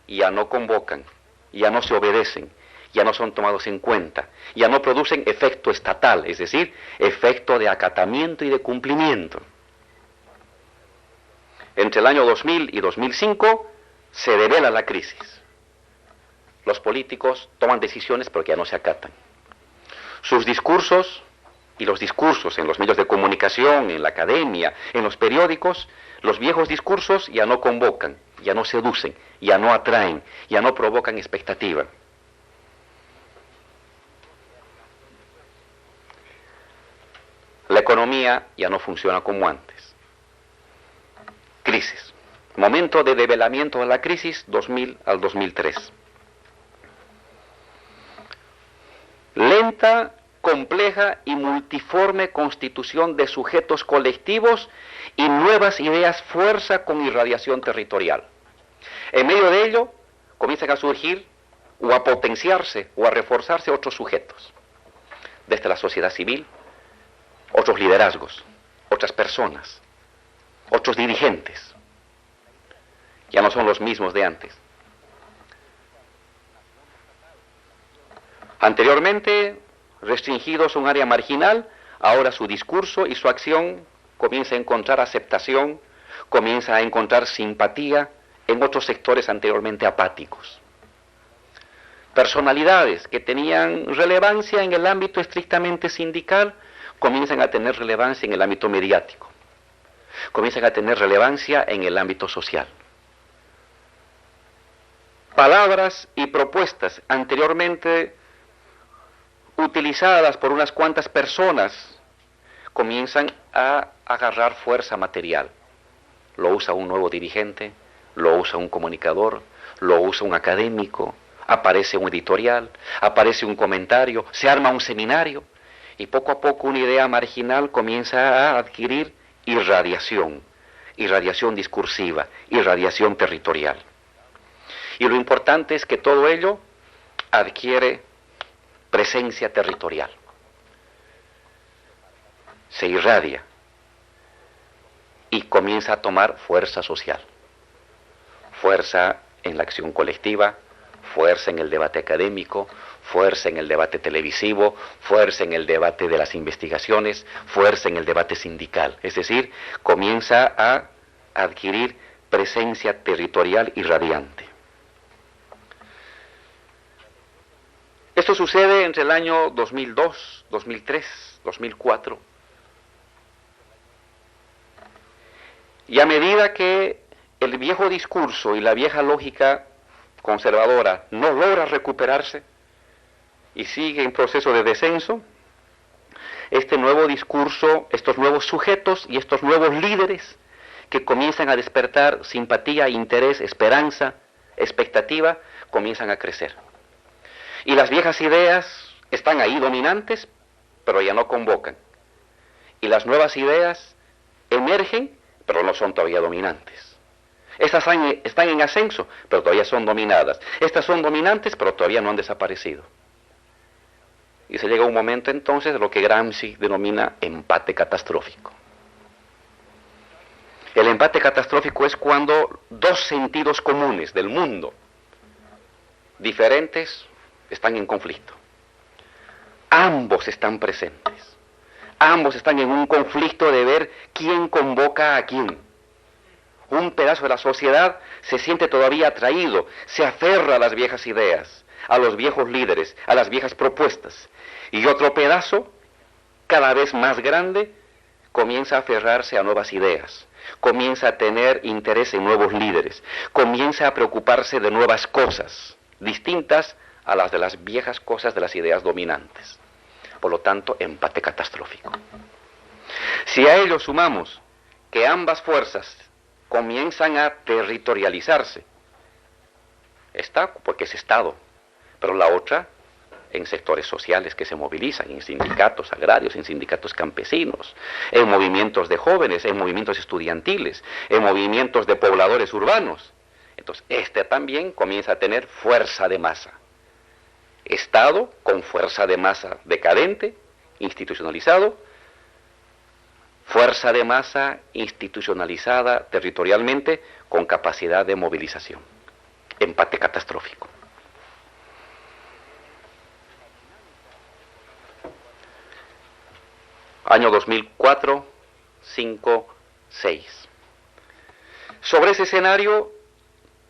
ya no convocan, ya no se obedecen, ya no son tomados en cuenta, ya no producen efecto estatal, es decir, efecto de acatamiento y de cumplimiento. Entre el año 2000 y 2005 se devela la crisis. Los políticos toman decisiones porque ya no se acatan. Sus discursos y los discursos en los medios de comunicación, en la academia, en los periódicos, los viejos discursos ya no convocan, ya no seducen, ya no atraen, ya no provocan expectativa. La economía ya no funciona como antes. Crisis. Momento de develamiento de la crisis 2000 al 2003. Lenta, compleja y multiforme constitución de sujetos colectivos y nuevas ideas fuerza con irradiación territorial. En medio de ello comienzan a surgir o a potenciarse o a reforzarse otros sujetos. desde la sociedad civil, otros liderazgos, otras personas, otros dirigentes. Ya no son los mismos de antes. Anteriormente, restringidos a un área marginal, ahora su discurso y su acción comienza a encontrar aceptación, comienza a encontrar simpatía en otros sectores anteriormente apáticos. Personalidades que tenían relevancia en el ámbito estrictamente sindical comienzan a tener relevancia en el ámbito mediático, comienzan a tener relevancia en el ámbito social. Palabras y propuestas anteriormente utilizadas por unas cuantas personas comienzan a agarrar fuerza material. Lo usa un nuevo dirigente, lo usa un comunicador, lo usa un académico, aparece un editorial, aparece un comentario, se arma un seminario y poco a poco una idea marginal comienza a adquirir irradiación discursiva, irradiación territorial. Y lo importante es que todo ello adquiere presencia territorial. Se irradia y comienza a tomar fuerza social, fuerza en la acción colectiva, fuerza en el debate académico, fuerza en el debate televisivo, fuerza en el debate de las investigaciones, fuerza en el debate sindical. Es decir, comienza a adquirir presencia territorial irradiante. Esto sucede entre el año 2002, 2003, 2004. Y a medida que el viejo discurso y la vieja lógica conservadora no logra recuperarse y sigue en proceso de descenso, este nuevo discurso, estos nuevos sujetos y estos nuevos líderes que comienzan a despertar simpatía, interés, esperanza, expectativa, comienzan a crecer. Y las viejas ideas están ahí dominantes, pero ya no convocan. Y las nuevas ideas emergen, pero no son todavía dominantes. Estas están en ascenso, pero todavía son dominadas. Estas son dominantes, pero todavía no han desaparecido. Y se llega a un momento entonces de lo que Gramsci denomina empate catastrófico. El empate catastrófico es cuando dos sentidos comunes del mundo, diferentes, están en conflicto. Ambos están presentes. Ambos están en un conflicto de ver quién convoca a quién. Un pedazo de la sociedad se siente todavía atraído, se aferra a las viejas ideas, a los viejos líderes, a las viejas propuestas. Y otro pedazo, cada vez más grande, comienza a aferrarse a nuevas ideas, comienza a tener interés en nuevos líderes, comienza a preocuparse de nuevas cosas, distintas a las de las viejas cosas de las ideas dominantes. Por lo tanto, empate catastrófico. Si a ello sumamos que ambas fuerzas comienzan a territorializarse, esta porque es Estado, pero la otra en sectores sociales que se movilizan, en sindicatos agrarios, en sindicatos campesinos, en movimientos de jóvenes, en movimientos estudiantiles, en movimientos de pobladores urbanos. Entonces, este también comienza a tener fuerza de masa. Estado con fuerza de masa decadente, institucionalizado, fuerza de masa institucionalizada territorialmente con capacidad de movilización. Empate catastrófico. Año 2004, 5, 6. Sobre ese escenario,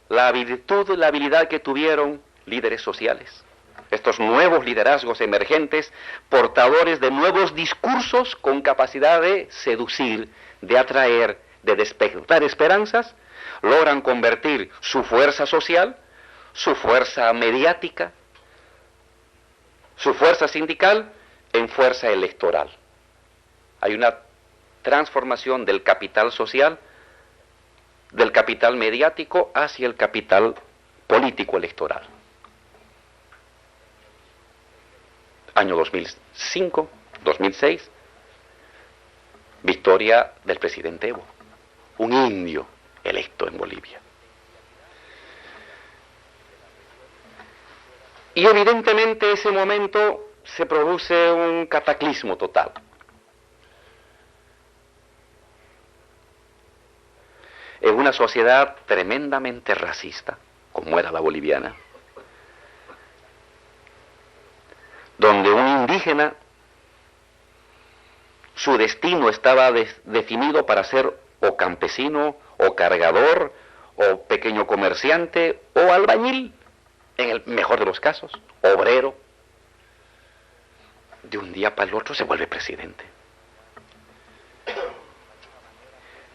la virtud, la habilidad que tuvieron líderes sociales, estos nuevos liderazgos emergentes, portadores de nuevos discursos con capacidad de seducir, de atraer, de despertar esperanzas, logran convertir su fuerza social, su fuerza mediática, su fuerza sindical en fuerza electoral. Hay una transformación del capital social, del capital mediático hacia el capital político electoral. Año 2005, 2006, victoria del presidente Evo, un indio electo en Bolivia. Y evidentemente ese momento se produce un cataclismo total. En una sociedad tremendamente racista, como era la boliviana, donde un indígena, su destino estaba definido para ser o campesino, o cargador, o pequeño comerciante, o albañil, en el mejor de los casos, obrero. De un día para el otro se vuelve presidente.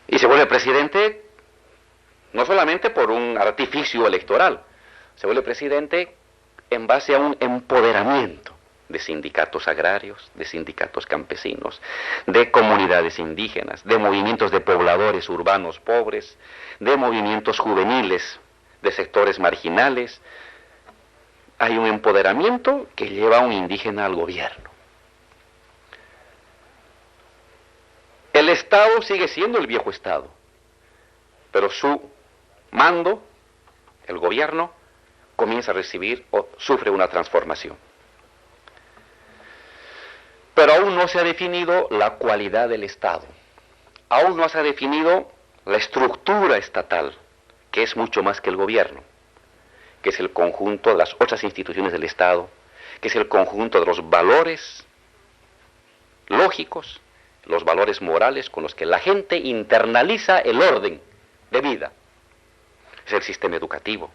Y se vuelve presidente no solamente por un artificio electoral, se vuelve presidente en base a un empoderamiento de sindicatos agrarios, de sindicatos campesinos, de comunidades indígenas, de movimientos de pobladores urbanos pobres, de movimientos juveniles, de sectores marginales. Hay un empoderamiento que lleva a un indígena al gobierno. El Estado sigue siendo el viejo Estado, pero su mando, el gobierno, comienza a recibir o sufre una transformación. Pero aún no se ha definido la cualidad del Estado, aún no se ha definido la estructura estatal, que es mucho más que el gobierno, que es el conjunto de las otras instituciones del Estado, que es el conjunto de los valores lógicos, los valores morales con los que la gente internaliza el orden de vida. Es el sistema educativo,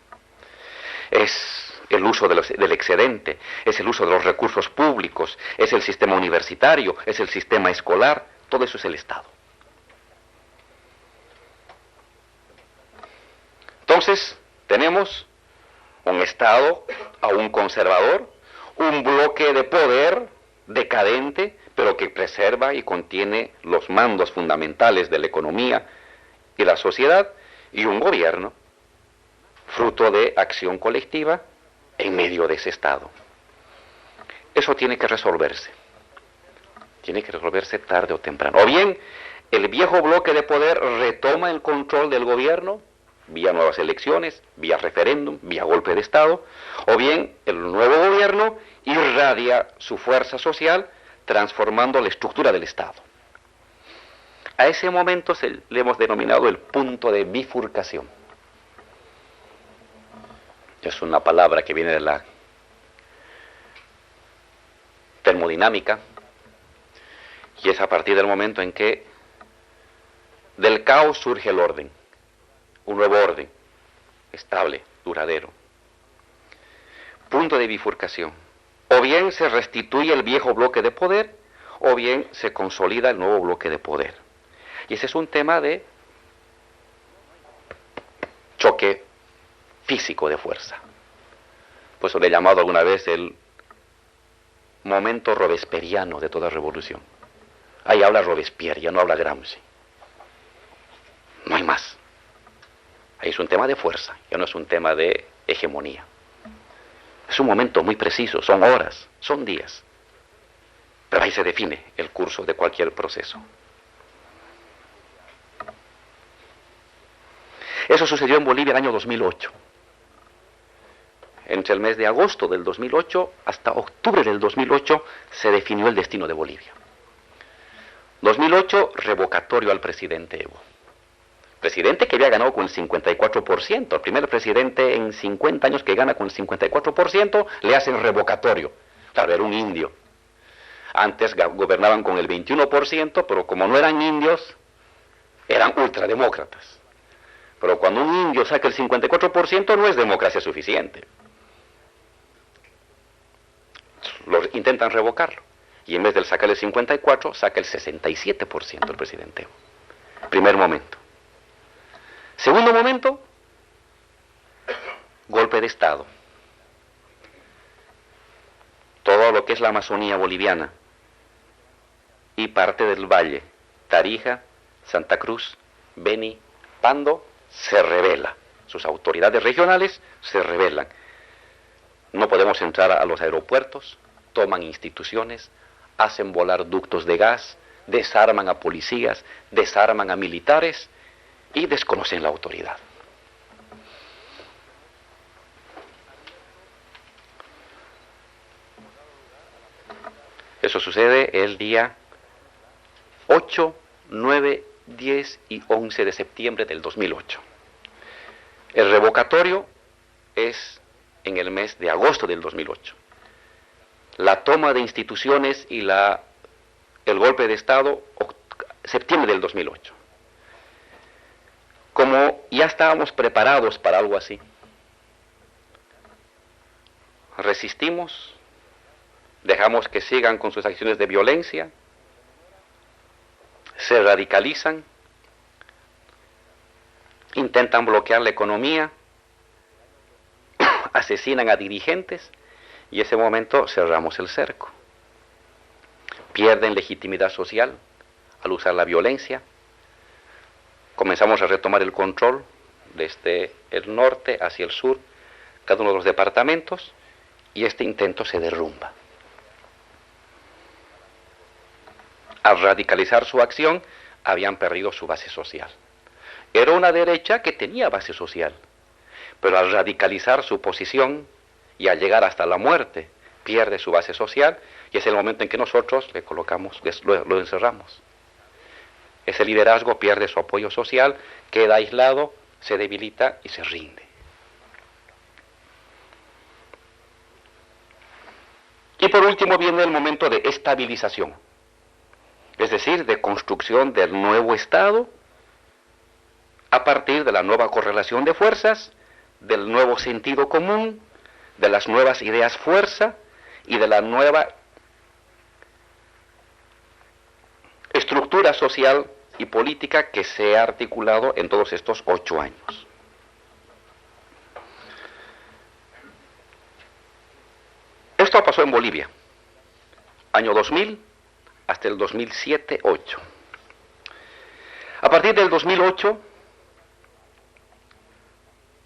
es el uso del excedente, es el uso de los recursos públicos, es el sistema universitario, es el sistema escolar, todo eso es el Estado. Entonces, tenemos un Estado aún conservador, un bloque de poder decadente, pero que preserva y contiene los mandos fundamentales de la economía y la sociedad, y un gobierno, fruto de acción colectiva, en medio de ese Estado. Eso tiene que resolverse tarde o temprano. O bien, el viejo bloque de poder retoma el control del gobierno, vía nuevas elecciones, vía referéndum, vía golpe de Estado, o bien el nuevo gobierno irradia su fuerza social, transformando la estructura del Estado. A ese momento le hemos denominado el punto de bifurcación. Es una palabra que viene de la termodinámica, y es a partir del momento en que del caos surge el orden, un nuevo orden, estable, duradero. Punto de bifurcación. O bien se restituye el viejo bloque de poder, o bien se consolida el nuevo bloque de poder. Y ese es un tema de choque físico de fuerza. Por eso le he llamado alguna vez el momento robesperiano de toda revolución. Ahí habla Robespierre, ya no habla Gramsci. No hay más. Ahí es un tema de fuerza, ya no es un tema de hegemonía. Es un momento muy preciso, son horas, son días. Pero ahí se define el curso de cualquier proceso. Eso sucedió en Bolivia en el año 2008. Entre el mes de agosto del 2008 hasta octubre del 2008 se definió el destino de Bolivia. 2008, revocatorio al presidente Evo. Presidente que había ganado con el 54%. El primer presidente en 50 años que gana con el 54%, le hacen revocatorio. Claro, era un indio. Antes gobernaban con el 21%, pero como no eran indios, eran ultrademócratas. Pero cuando un indio saca el 54% no es democracia suficiente. Intentan revocarlo. Y en vez de sacar el 54, saca el 67% el presidente. Primer momento. Segundo momento, golpe de Estado. Todo lo que es la Amazonía boliviana y parte del valle, Tarija, Santa Cruz, Beni, Pando, se rebela. Sus autoridades regionales se rebelan. No podemos entrar a los aeropuertos, toman instituciones, hacen volar ductos de gas, desarman a policías, desarman a militares y desconocen la autoridad. Eso sucede el día 8, 9, 10 y 11 de septiembre del 2008. El revocatorio es en el mes de agosto del 2008. La toma de instituciones y el golpe de Estado, septiembre del 2008. Como ya estábamos preparados para algo así, resistimos, dejamos que sigan con sus acciones de violencia, se radicalizan, intentan bloquear la economía, asesinan a dirigentes y en ese momento cerramos el cerco. Pierden legitimidad social al usar la violencia. Comenzamos a retomar el control desde el norte hacia el sur, cada uno de los departamentos, y este intento se derrumba. Al radicalizar su acción, habían perdido su base social. Era una derecha que tenía base social, pero al radicalizar su posición y al llegar hasta la muerte, pierde su base social, y es el momento en que nosotros le colocamos, lo encerramos. Ese liderazgo pierde su apoyo social, queda aislado, se debilita y se rinde. Y por último viene el momento de estabilización, es decir, de construcción del nuevo Estado a partir de la nueva correlación de fuerzas, del nuevo sentido común, de las nuevas ideas fuerza y de la nueva estructura social y política que se ha articulado en todos estos 8 años. Esto pasó en Bolivia, año 2000 hasta el 2007-2008. A partir del 2008,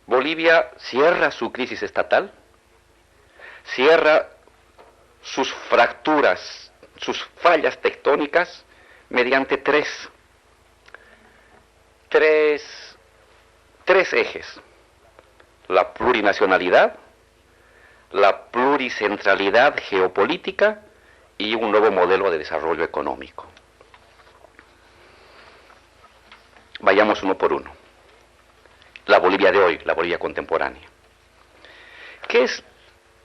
Bolivia cierra su crisis estatal, cierra sus fracturas, sus fallas tectónicas mediante tres ejes: la plurinacionalidad, la pluricentralidad geopolítica y un nuevo modelo de desarrollo económico. Vayamos uno por uno. La Bolivia de hoy, la Bolivia contemporánea. ¿Qué es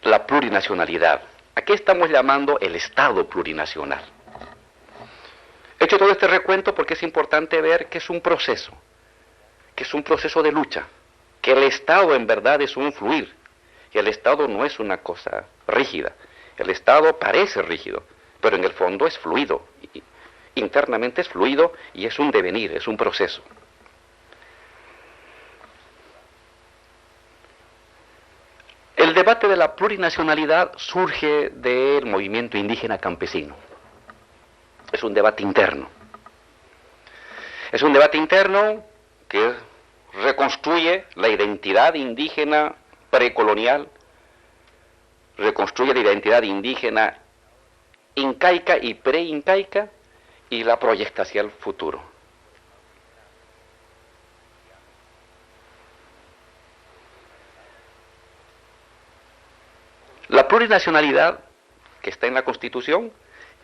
la plurinacionalidad? ¿A qué estamos llamando el Estado plurinacional? He hecho todo este recuento porque es importante ver que es un proceso de lucha, que el Estado en verdad es un fluir, y el Estado no es una cosa rígida. El Estado parece rígido, pero en el fondo es fluido, internamente es fluido y es un devenir, es un proceso. El debate de la plurinacionalidad surge del movimiento indígena campesino. Es un debate interno. Es un debate interno que reconstruye la identidad indígena precolonial, reconstruye la identidad indígena incaica y preincaica y la proyecta hacia el futuro. La plurinacionalidad que está en la Constitución,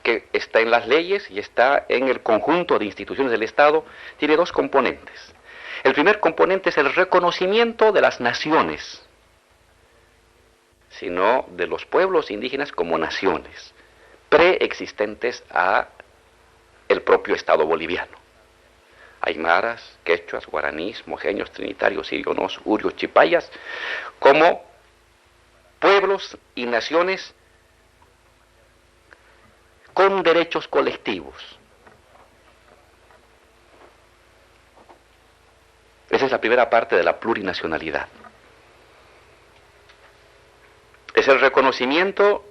que está en las leyes y está en el conjunto de instituciones del Estado, tiene dos componentes. El primer componente es el reconocimiento de las naciones, sino de los pueblos indígenas como naciones, preexistentes a el propio Estado boliviano. Aymaras, quechuas, guaraníes, mojeños, trinitarios, sirionos, urios, chipayas, como pueblos y naciones con derechos colectivos. Esa es la primera parte de la plurinacionalidad. Es el reconocimiento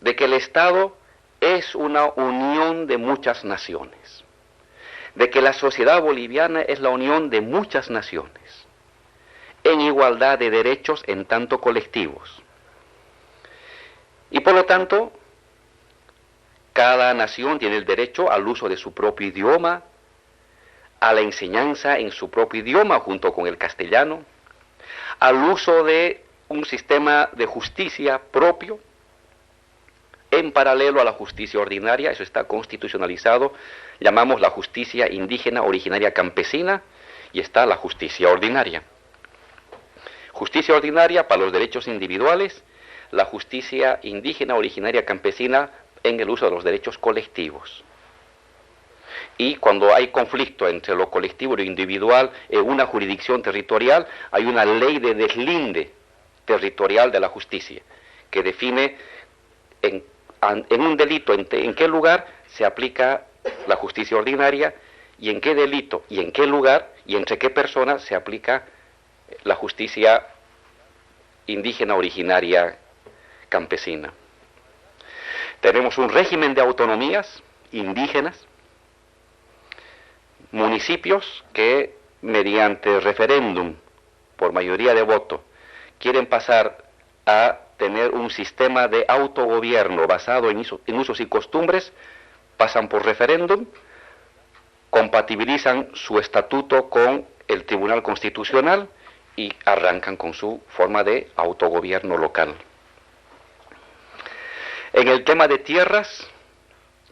de que el Estado es una unión de muchas naciones, de que la sociedad boliviana es la unión de muchas naciones, en igualdad de derechos en tanto colectivos. Y por lo tanto, cada nación tiene el derecho al uso de su propio idioma, a la enseñanza en su propio idioma junto con el castellano, al uso de un sistema de justicia propio, en paralelo a la justicia ordinaria, eso está constitucionalizado, llamamos la justicia indígena originaria campesina, y está la justicia ordinaria. Justicia ordinaria para los derechos individuales, la justicia indígena originaria campesina en el uso de los derechos colectivos. Y cuando hay conflicto entre lo colectivo y lo individual en una jurisdicción territorial, hay una ley de deslinde territorial de la justicia, que define en un delito en qué lugar se aplica la justicia ordinaria, y en qué delito, y en qué lugar, y entre qué personas se aplica la justicia indígena originaria campesina. Tenemos un régimen de autonomías indígenas, municipios que mediante referéndum por mayoría de voto quieren pasar a tener un sistema de autogobierno basado en usos y costumbres, pasan por referéndum, compatibilizan su estatuto con el Tribunal Constitucional y arrancan con su forma de autogobierno local. En el tema de tierras,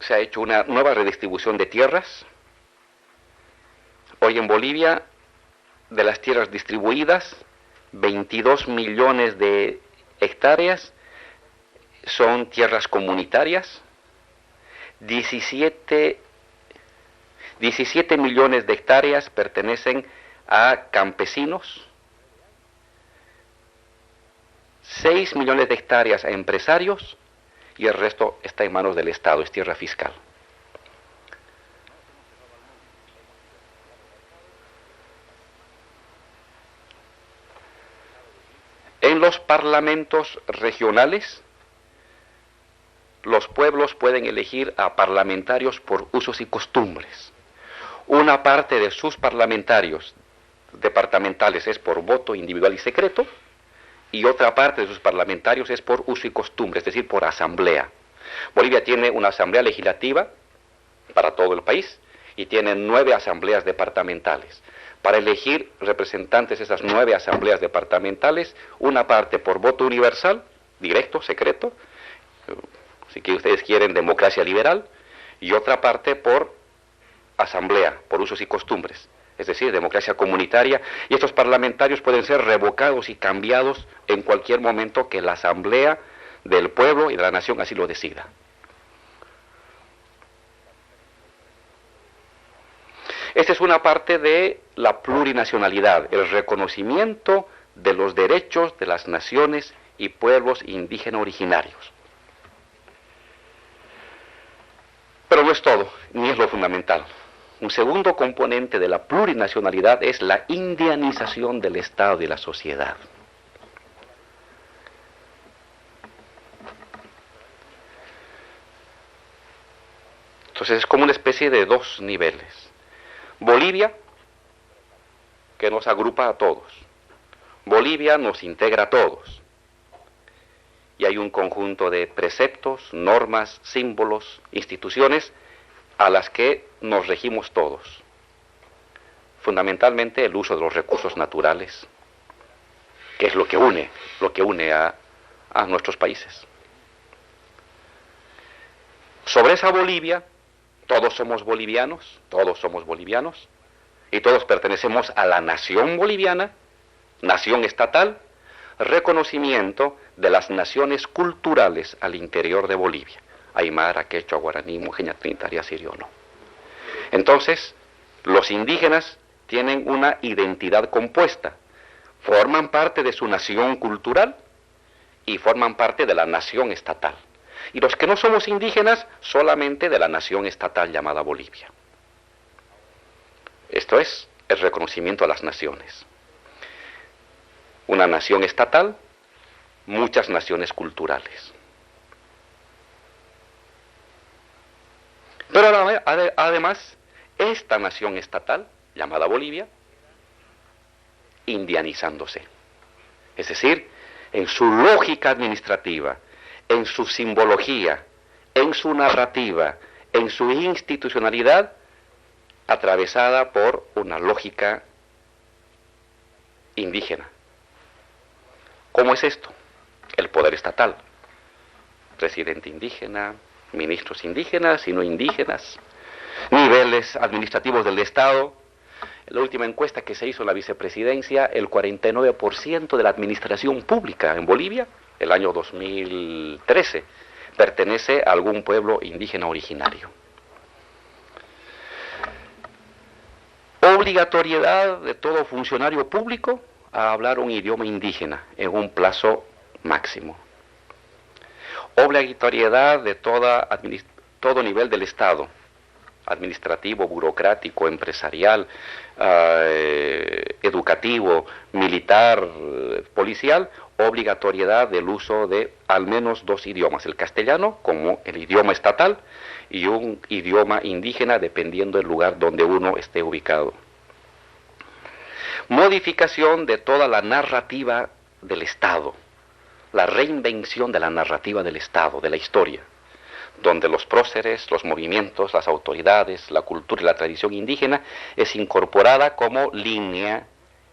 se ha hecho una nueva redistribución de tierras. Hoy en Bolivia, de las tierras distribuidas, 22 millones de hectáreas son tierras comunitarias, 17 millones de hectáreas pertenecen a campesinos, 6 millones de hectáreas a empresarios, y el resto está en manos del Estado, es tierra fiscal. En los parlamentos regionales, los pueblos pueden elegir a parlamentarios por usos y costumbres. Una parte de sus parlamentarios departamentales es por voto individual y secreto, y otra parte de sus parlamentarios es por uso y costumbre, es decir, por asamblea. Bolivia tiene una asamblea legislativa para todo el país y tiene 9 asambleas departamentales. Para elegir representantes de esas 9 asambleas departamentales, una parte por voto universal, directo, secreto, si que ustedes quieren democracia liberal, y otra parte por asamblea, por usos y costumbres, es decir, democracia comunitaria, y estos parlamentarios pueden ser revocados y cambiados en cualquier momento que la asamblea del pueblo y de la nación así lo decida. Esta es una parte de la plurinacionalidad, el reconocimiento de los derechos de las naciones y pueblos indígenas originarios. Pero no es todo, ni es lo fundamental. Un segundo componente de la plurinacionalidad es la indianización del Estado y de la sociedad. Entonces es como una especie de 2 niveles. Bolivia, que nos agrupa a todos. Bolivia nos integra a todos. Y hay un conjunto de preceptos, normas, símbolos, instituciones a las que nos regimos todos. Fundamentalmente el uso de los recursos naturales, que es lo que une a nuestros países. Sobre esa Bolivia, todos somos bolivianos, y todos pertenecemos a la nación boliviana, nación estatal, reconocimiento de las naciones culturales al interior de Bolivia, aymara, quechua, guaraní, mujeña, trinitaria, sirio-no. Entonces, los indígenas tienen una identidad compuesta, forman parte de su nación cultural y forman parte de la nación estatal. Y los que no somos indígenas, solamente de la nación estatal llamada Bolivia. Esto es el reconocimiento a las naciones. Una nación estatal, muchas naciones culturales. Pero además, esta nación estatal, llamada Bolivia, indianizándose. Es decir, en su lógica administrativa, en su simbología, en su narrativa, en su institucionalidad, atravesada por una lógica indígena. ¿Cómo es esto? El poder estatal. presidente indígena, ministros indígenas y no indígenas, niveles administrativos del Estado. En la última encuesta que se hizo en la vicepresidencia, el 49% de la administración pública en Bolivia, el año 2013, pertenece a algún pueblo indígena originario. Obligatoriedad de todo funcionario público a hablar un idioma indígena en un plazo máximo. Obligatoriedad de todo nivel del Estado, administrativo, burocrático, empresarial, educativo, militar, policial, obligatoriedad del uso de al menos 2 idiomas, el castellano como el idioma estatal y un idioma indígena dependiendo del lugar donde uno esté ubicado. Modificación de toda la narrativa del Estado, la reinvención de la narrativa del Estado, de la historia, donde los próceres, los movimientos, las autoridades, la cultura y la tradición indígena es incorporada como línea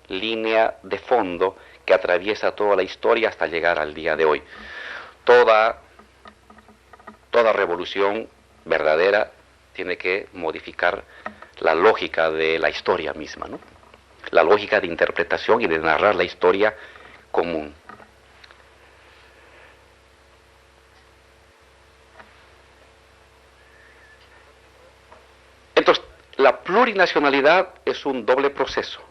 de fondo que atraviesa toda la historia hasta llegar al día de hoy. Toda revolución verdadera tiene que modificar la lógica de la historia misma, ¿no? La lógica de interpretación y de narrar la historia común. Entonces, la plurinacionalidad es un doble proceso: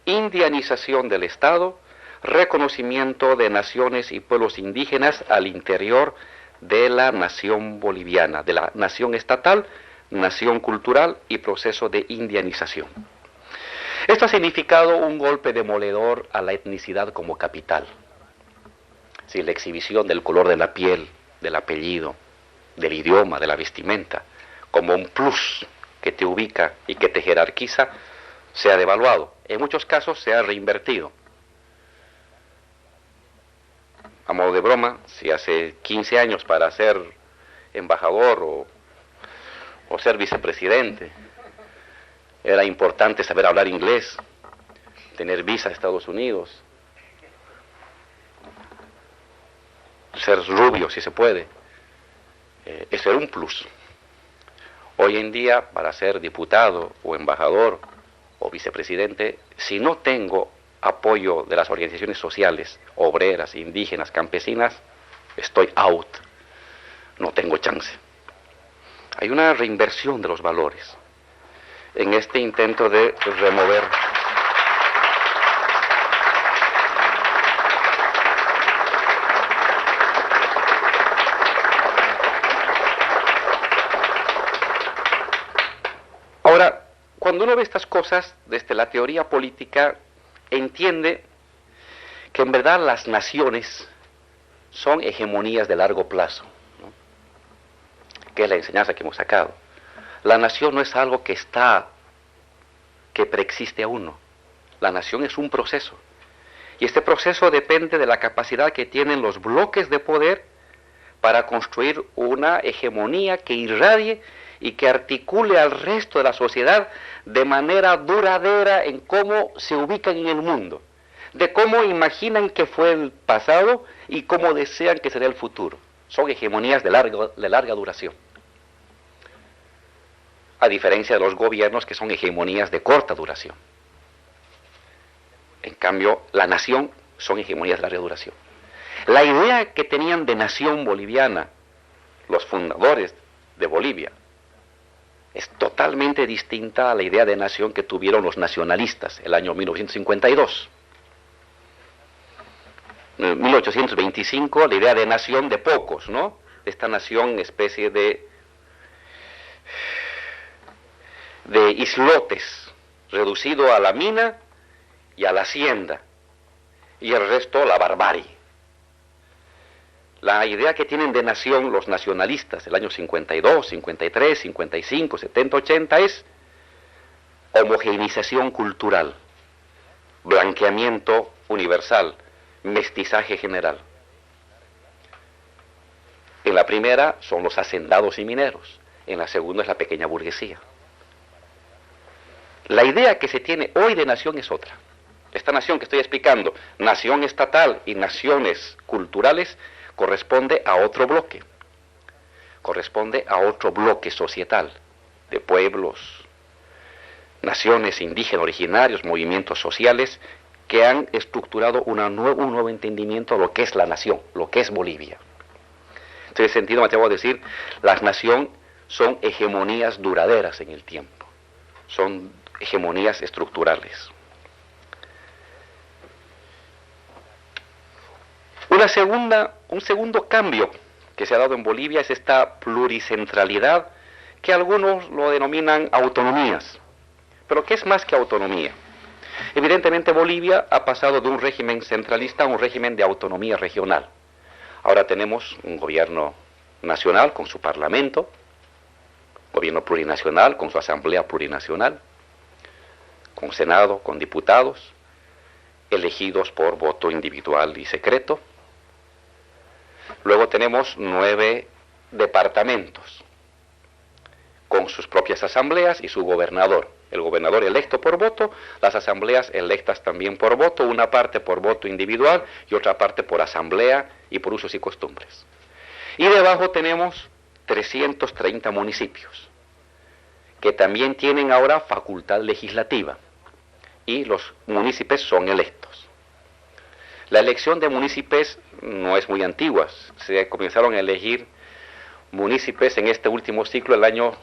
indianización del Estado, reconocimiento de naciones y pueblos indígenas al interior de la nación boliviana, de la nación estatal, nación cultural y proceso de indianización. Esto ha significado un golpe demoledor a la etnicidad como capital. Sí, la exhibición del color de la piel, del apellido, del idioma, de la vestimenta, como un plus que te ubica y que te jerarquiza, se ha devaluado. En muchos casos se ha reinvertido. A modo de broma, si hace 15 años para ser embajador o ser vicepresidente era importante saber hablar inglés, tener visa a Estados Unidos, ser rubio si se puede, eso era un plus. Hoy en día, para ser diputado o embajador o vicepresidente, si no tengo apoyo de las organizaciones sociales, obreras, indígenas, campesinas, estoy out, no tengo chance. Hay una reinversión de los valores en este intento de remover Ahora, cuando uno ve estas cosas desde la teoría política, entiende que en verdad las naciones son hegemonías de largo plazo, ¿no? Que es la enseñanza que hemos sacado. La nación no es algo que preexiste a uno. La nación es un proceso. Y este proceso depende de la capacidad que tienen los bloques de poder para construir una hegemonía que irradie y que articule al resto de la sociedad de manera duradera en cómo se ubican en el mundo, de cómo imaginan que fue el pasado y cómo desean que será el futuro. Son hegemonías de larga duración. A diferencia de los gobiernos que son hegemonías de corta duración. En cambio, la nación son hegemonías de larga duración. La idea que tenían de nación boliviana los fundadores de Bolivia es totalmente distinta a la idea de nación que tuvieron los nacionalistas el año 1952. En 1825, la idea de nación de pocos, ¿no? Esta nación, especie de islotes, reducido a la mina y a la hacienda, y el resto la barbarie. La idea que tienen de nación los nacionalistas del año 52, 53, 55, 70, 80 es homogeneización cultural, blanqueamiento universal, mestizaje general. En la primera son los hacendados y mineros, en la segunda es la pequeña burguesía. La idea que se tiene hoy de nación es otra. Esta nación que estoy explicando, nación estatal y naciones culturales, corresponde a otro bloque. Corresponde a otro bloque societal de pueblos, naciones indígenas originarios, movimientos sociales que han estructurado un nuevo entendimiento de lo que es la nación, lo que es Bolivia. En ese sentido me atrevo a decir, las naciones son hegemonías duraderas en el tiempo, son hegemonías estructurales. Un segundo cambio que se ha dado en Bolivia es esta pluricentralidad que algunos lo denominan autonomías, pero ¿qué es más que autonomía? Evidentemente Bolivia ha pasado de un régimen centralista a un régimen de autonomía regional. Ahora tenemos un gobierno nacional con su parlamento, gobierno plurinacional con su asamblea plurinacional, con senado, con diputados, elegidos por voto individual y secreto. Luego tenemos 9 departamentos, con sus propias asambleas y su gobernador. El gobernador electo por voto, las asambleas electas también por voto, una parte por voto individual y otra parte por asamblea y por usos y costumbres. Y debajo tenemos 330 municipios, que también tienen ahora facultad legislativa, y los municipios son electos. La elección de municipios no es muy antigua, se comenzaron a elegir municipios en este último ciclo, el año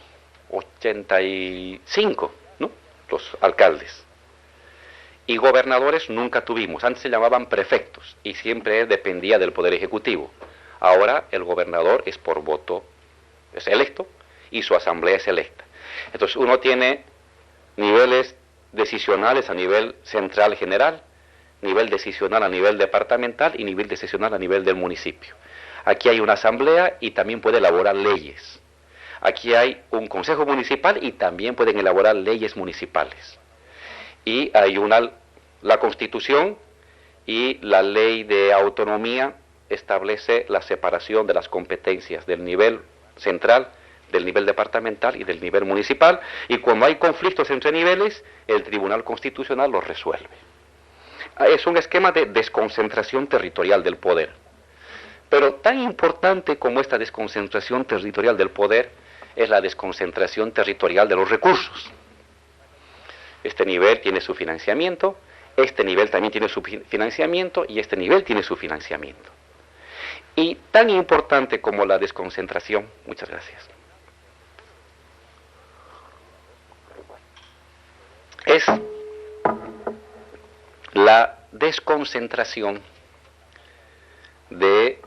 85, ¿no? Los alcaldes. Y gobernadores nunca tuvimos, antes se llamaban prefectos, y siempre dependía del Poder Ejecutivo. Ahora el gobernador es por voto, es electo, y su asamblea es electa. Entonces uno tiene niveles decisionales a nivel central general, nivel decisional a nivel departamental y nivel decisional a nivel del municipio. Aquí hay una asamblea y también puede elaborar leyes. Aquí hay un consejo municipal y también pueden elaborar leyes municipales. Y hay la Constitución y la ley de autonomía establece la separación de las competencias del nivel central, del nivel departamental y del nivel municipal, y cuando hay conflictos entre niveles, el Tribunal Constitucional los resuelve. Es un esquema de desconcentración territorial del poder. Pero tan importante como esta desconcentración territorial del poder es la desconcentración territorial de los recursos. Este nivel tiene su financiamiento, este nivel también tiene su financiamiento y este nivel tiene su financiamiento. Y tan importante como la desconcentración, muchas gracias, es la desconcentración de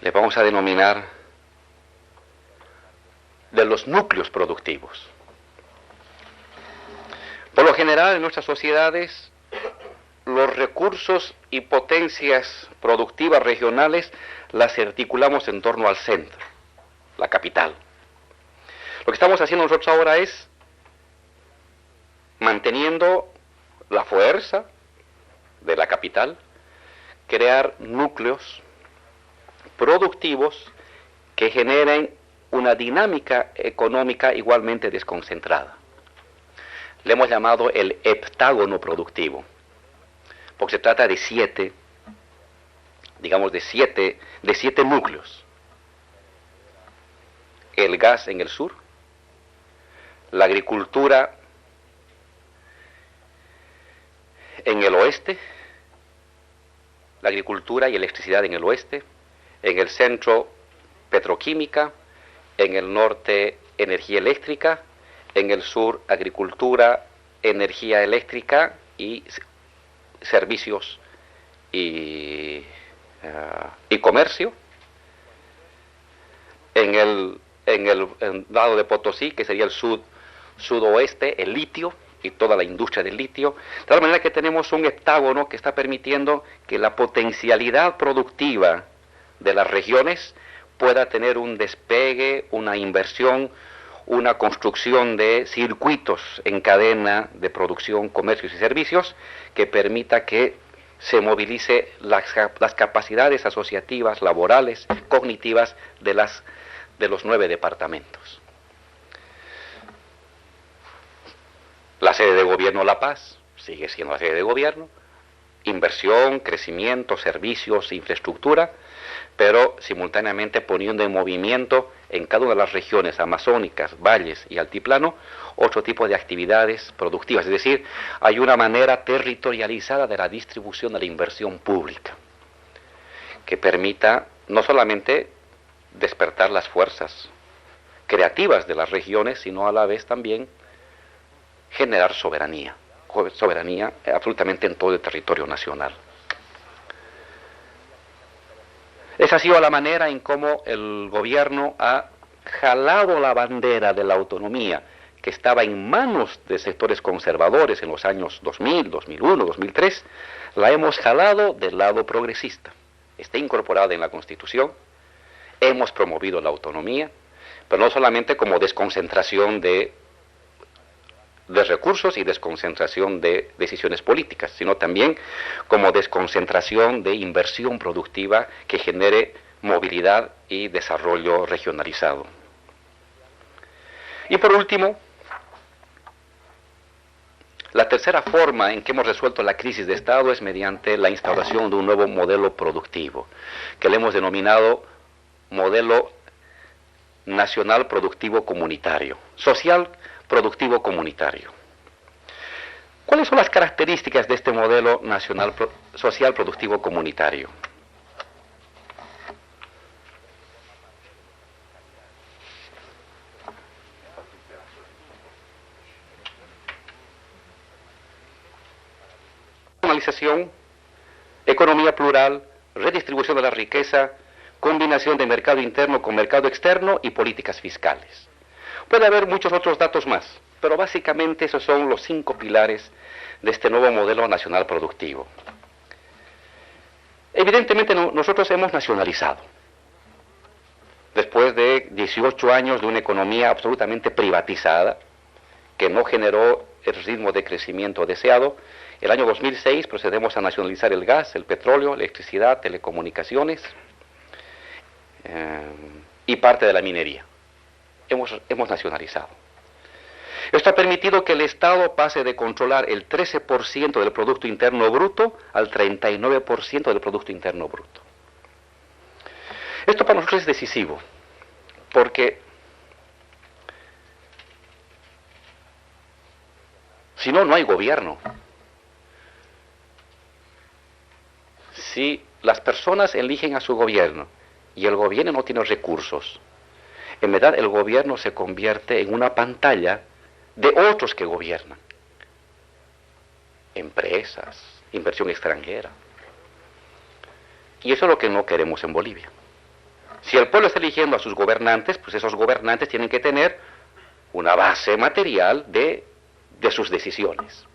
le vamos a denominar de los núcleos productivos. Por lo general en nuestras sociedades los recursos y potencias productivas regionales las articulamos en torno al centro, la capital. Lo que estamos haciendo nosotros ahora es manteniendo la fuerza de la capital, crear núcleos productivos que generen una dinámica económica igualmente desconcentrada. Le hemos llamado el heptágono productivo, porque se trata de 7, digamos de siete núcleos. El gas en el sur, la agricultura en el oeste, la agricultura y electricidad en el oeste, en el centro petroquímica, en el norte energía eléctrica, en el sur agricultura, energía eléctrica y servicios y comercio. En el lado de Potosí, que sería el sudoeste, el litio y toda la industria del litio, de tal manera que tenemos un heptágono que está permitiendo que la potencialidad productiva de las regiones pueda tener un despegue, una inversión, una construcción de circuitos en cadena de producción, comercios y servicios que permita que se movilice las capacidades asociativas, laborales, cognitivas de los 9 departamentos. La sede de gobierno La Paz sigue siendo la sede de gobierno. Inversión, crecimiento, servicios, infraestructura, pero simultáneamente poniendo en movimiento en cada una de las regiones amazónicas, valles y altiplano otro tipo de actividades productivas. Es decir, hay una manera territorializada de la distribución de la inversión pública que permita no solamente despertar las fuerzas creativas de las regiones, sino a la vez también generar soberanía absolutamente en todo el territorio nacional. Esa ha sido la manera en cómo el gobierno ha jalado la bandera de la autonomía que estaba en manos de sectores conservadores en los años 2000, 2001, 2003, la hemos jalado del lado progresista. Está incorporada en la Constitución, hemos promovido la autonomía, pero no solamente como desconcentración de recursos y desconcentración de decisiones políticas, sino también como desconcentración de inversión productiva que genere movilidad y desarrollo regionalizado. Y por último, la tercera forma en que hemos resuelto la crisis de Estado es mediante la instauración de un nuevo modelo productivo, que le hemos denominado modelo nacional productivo comunitario, social productivo comunitario. ¿Cuáles son las características de este modelo nacional social productivo comunitario? Nacionalización, economía plural, redistribución de la riqueza, combinación de mercado interno con mercado externo y políticas fiscales. Puede haber muchos otros datos más, pero básicamente esos son los 5 pilares de este nuevo modelo nacional productivo. Evidentemente nosotros hemos nacionalizado. Después de 18 años de una economía absolutamente privatizada, que no generó el ritmo de crecimiento deseado, el año 2006 procedemos a nacionalizar el gas, el petróleo, electricidad, telecomunicaciones y parte de la minería. Hemos nacionalizado. Esto ha permitido que el Estado pase de controlar el 13% del Producto Interno Bruto al 39% del Producto Interno Bruto. Esto para nosotros es decisivo, porque si no, no hay gobierno. Si las personas eligen a su gobierno y el gobierno no tiene recursos, en verdad el gobierno se convierte en una pantalla de otros que gobiernan. Empresas, inversión extranjera. Y eso es lo que no queremos en Bolivia. Si el pueblo está eligiendo a sus gobernantes, pues esos gobernantes tienen que tener una base material de sus decisiones.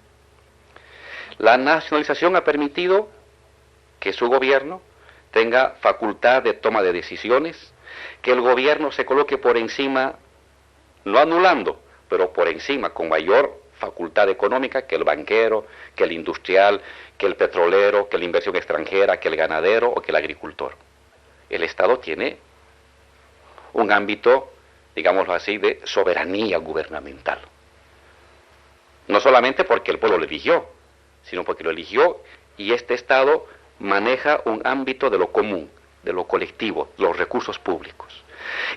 La nacionalización ha permitido que su gobierno tenga facultad de toma de decisiones, que el gobierno se coloque por encima, no anulando, pero por encima, con mayor facultad económica que el banquero, que el industrial, que el petrolero, que la inversión extranjera, que el ganadero o que el agricultor. El Estado tiene un ámbito, digámoslo así, de soberanía gubernamental. No solamente porque el pueblo lo eligió, sino porque lo eligió y este Estado maneja un ámbito de lo común, de lo colectivo, los recursos públicos.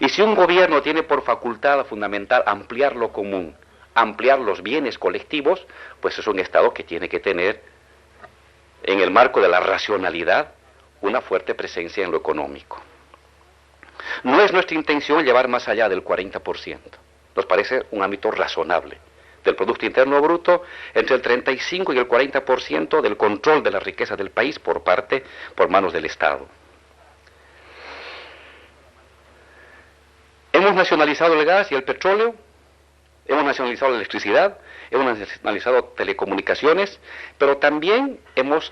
Y si un gobierno tiene por facultad fundamental ampliar lo común, ampliar los bienes colectivos, pues es un Estado que tiene que tener, en el marco de la racionalidad, una fuerte presencia en lo económico. No es nuestra intención llevar más allá del 40%. Nos parece un ámbito razonable del Producto Interno Bruto, entre el 35 y el 40% del control de la riqueza del país por manos del Estado. Hemos nacionalizado el gas y el petróleo, hemos nacionalizado la electricidad, hemos nacionalizado telecomunicaciones, pero también hemos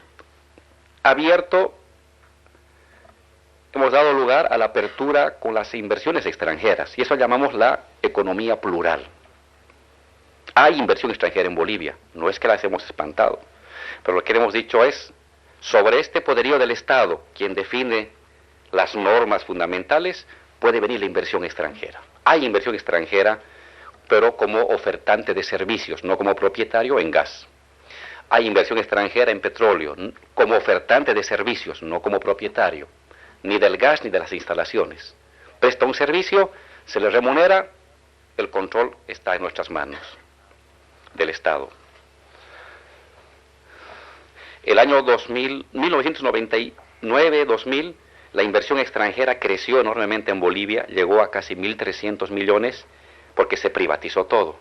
dado lugar a la apertura con las inversiones extranjeras, y eso llamamos la economía plural. Hay inversión extranjera en Bolivia, no es que las hemos espantado, pero lo que hemos dicho es, sobre este poderío del Estado, quien define las normas fundamentales, puede venir la inversión extranjera. Hay inversión extranjera pero como ofertante de servicios, no como propietario en gas. Hay inversión extranjera en petróleo, como ofertante de servicios, no como propietario, ni del gas ni de las instalaciones. Presta un servicio, se le remunera, el control está en nuestras manos, del Estado. El año 1999-2000, la inversión extranjera creció enormemente en Bolivia, llegó a casi 1.300 millones porque se privatizó todo.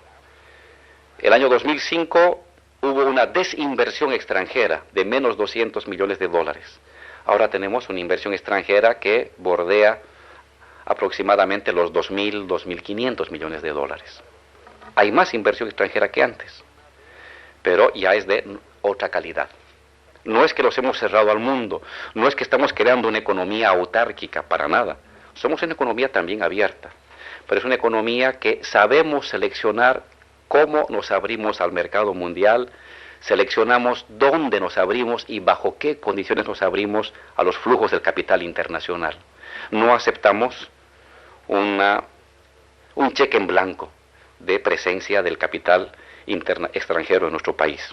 El año 2005 hubo una desinversión extranjera de menos 200 millones de dólares. Ahora tenemos una inversión extranjera que bordea aproximadamente los 2.000, 2.500 millones de dólares. Hay más inversión extranjera que antes, pero ya es de otra calidad. No es que los hemos cerrado al mundo, no es que estamos creando una economía autárquica, para nada. Somos una economía también abierta, pero es una economía que sabemos seleccionar cómo nos abrimos al mercado mundial, seleccionamos dónde nos abrimos y bajo qué condiciones nos abrimos a los flujos del capital internacional. No aceptamos un cheque en blanco de presencia del capital extranjero en nuestro país.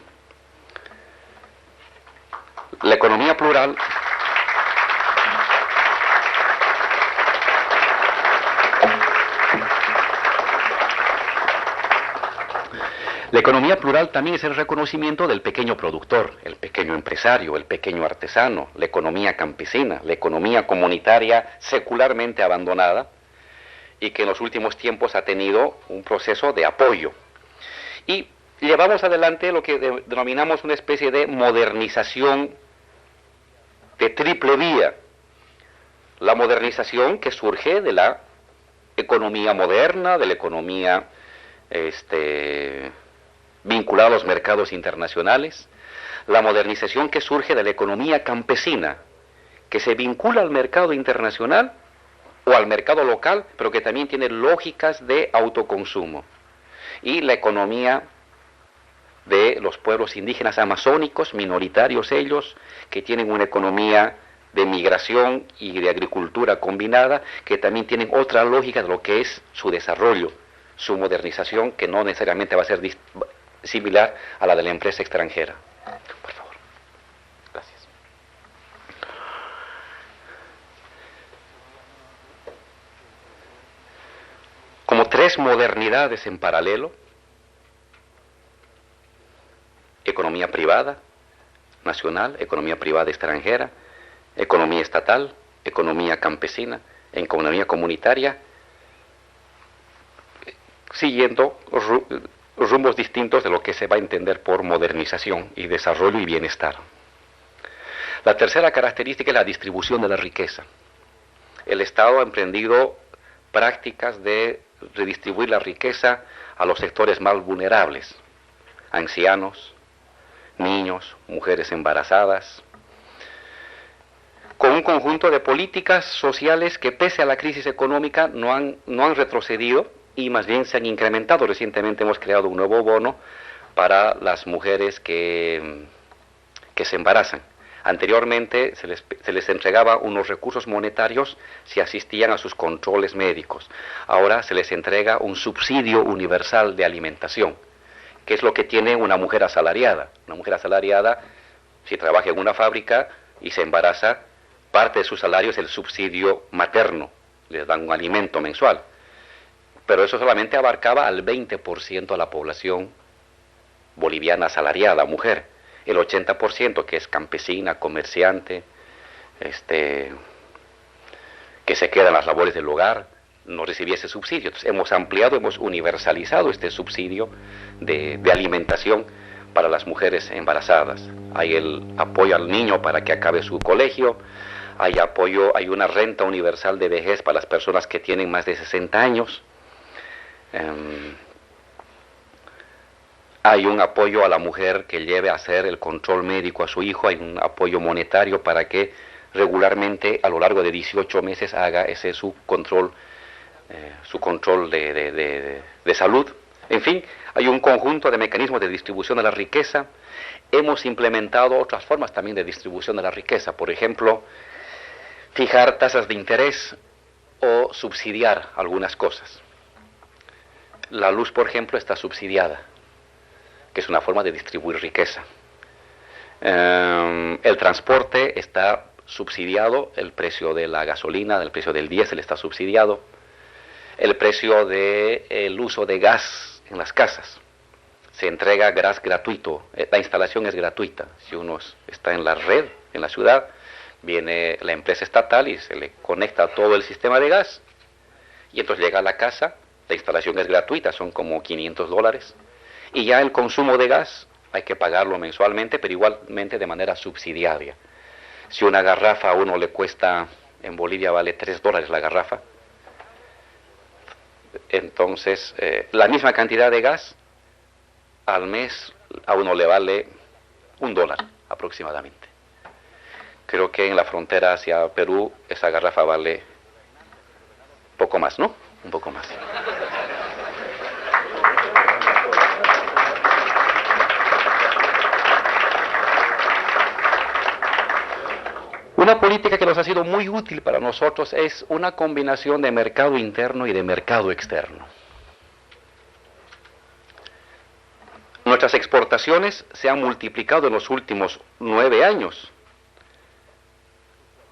La economía plural también es el reconocimiento del pequeño productor, el pequeño empresario, el pequeño artesano, la economía campesina, la economía comunitaria secularmente abandonada y que en los últimos tiempos ha tenido un proceso de apoyo. Y llevamos adelante lo que denominamos una especie de modernización de triple vía. La modernización que surge de la economía moderna, de la economía vinculada a los mercados internacionales, la modernización que surge de la economía campesina, que se vincula al mercado internacional o al mercado local, pero que también tiene lógicas de autoconsumo, y la economía de los pueblos indígenas amazónicos, minoritarios ellos, que tienen una economía de migración y de agricultura combinada, que también tienen otra lógica de lo que es su desarrollo, su modernización, que no necesariamente va a ser similar a la de la empresa extranjera. Por favor. Gracias. Como tres modernidades en paralelo: economía privada nacional, economía privada extranjera, economía estatal, economía campesina, economía comunitaria, siguiendo rumbos distintos de lo que se va a entender por modernización y desarrollo y bienestar. La tercera característica es la distribución de la riqueza. El Estado ha emprendido prácticas de redistribuir la riqueza a los sectores más vulnerables: ancianos, niños, mujeres embarazadas, con un conjunto de políticas sociales que, pese a la crisis económica, no han retrocedido y más bien se han incrementado. Recientemente hemos creado un nuevo bono para las mujeres que se embarazan. Anteriormente se les entregaba unos recursos monetarios si asistían a sus controles médicos. Ahora se les entrega un subsidio universal de alimentación, que es lo que tiene una mujer asalariada. Una mujer asalariada, si trabaja en una fábrica y se embaraza, parte de su salario es el subsidio materno, les dan un alimento mensual. Pero eso solamente abarcaba al 20% de la población boliviana asalariada, mujer. El 80%, que es campesina, comerciante, que se queda en las labores del hogar, no recibía ese subsidio. Entonces hemos ampliado, hemos universalizado este subsidio de alimentación para las mujeres embarazadas. Hay el apoyo al niño para que acabe su colegio, hay una renta universal de vejez para las personas que tienen más de 60 años, hay un apoyo a la mujer que lleve a hacer el control médico a su hijo, hay un apoyo monetario para que regularmente a lo largo de 18 meses haga ese su control de salud. En fin, hay un conjunto de mecanismos de distribución de la riqueza. Hemos implementado otras formas también de distribución de la riqueza, por ejemplo, fijar tasas de interés o subsidiar algunas cosas. La luz, por ejemplo, está subsidiada, que es una forma de distribuir riqueza. El transporte está subsidiado, el precio de la gasolina, el precio del diésel está subsidiado, el precio del uso de gas en las casas. Se entrega gas gratuito, la instalación es gratuita. Si uno está en la red, en la ciudad, viene la empresa estatal y se le conecta a todo el sistema de gas, y entonces llega a la casa, la instalación es gratuita, son como $500, y ya el consumo de gas hay que pagarlo mensualmente, pero igualmente de manera subsidiaria. Si una garrafa a uno le cuesta, en Bolivia vale $3 la garrafa, entonces la misma cantidad de gas al mes a uno le vale $1 aproximadamente. Creo que en la frontera hacia Perú esa garrafa vale poco más, ¿no? Un poco más. Una política que nos ha sido muy útil para nosotros es una combinación de mercado interno y de mercado externo. Nuestras exportaciones se han multiplicado en los últimos 9 años,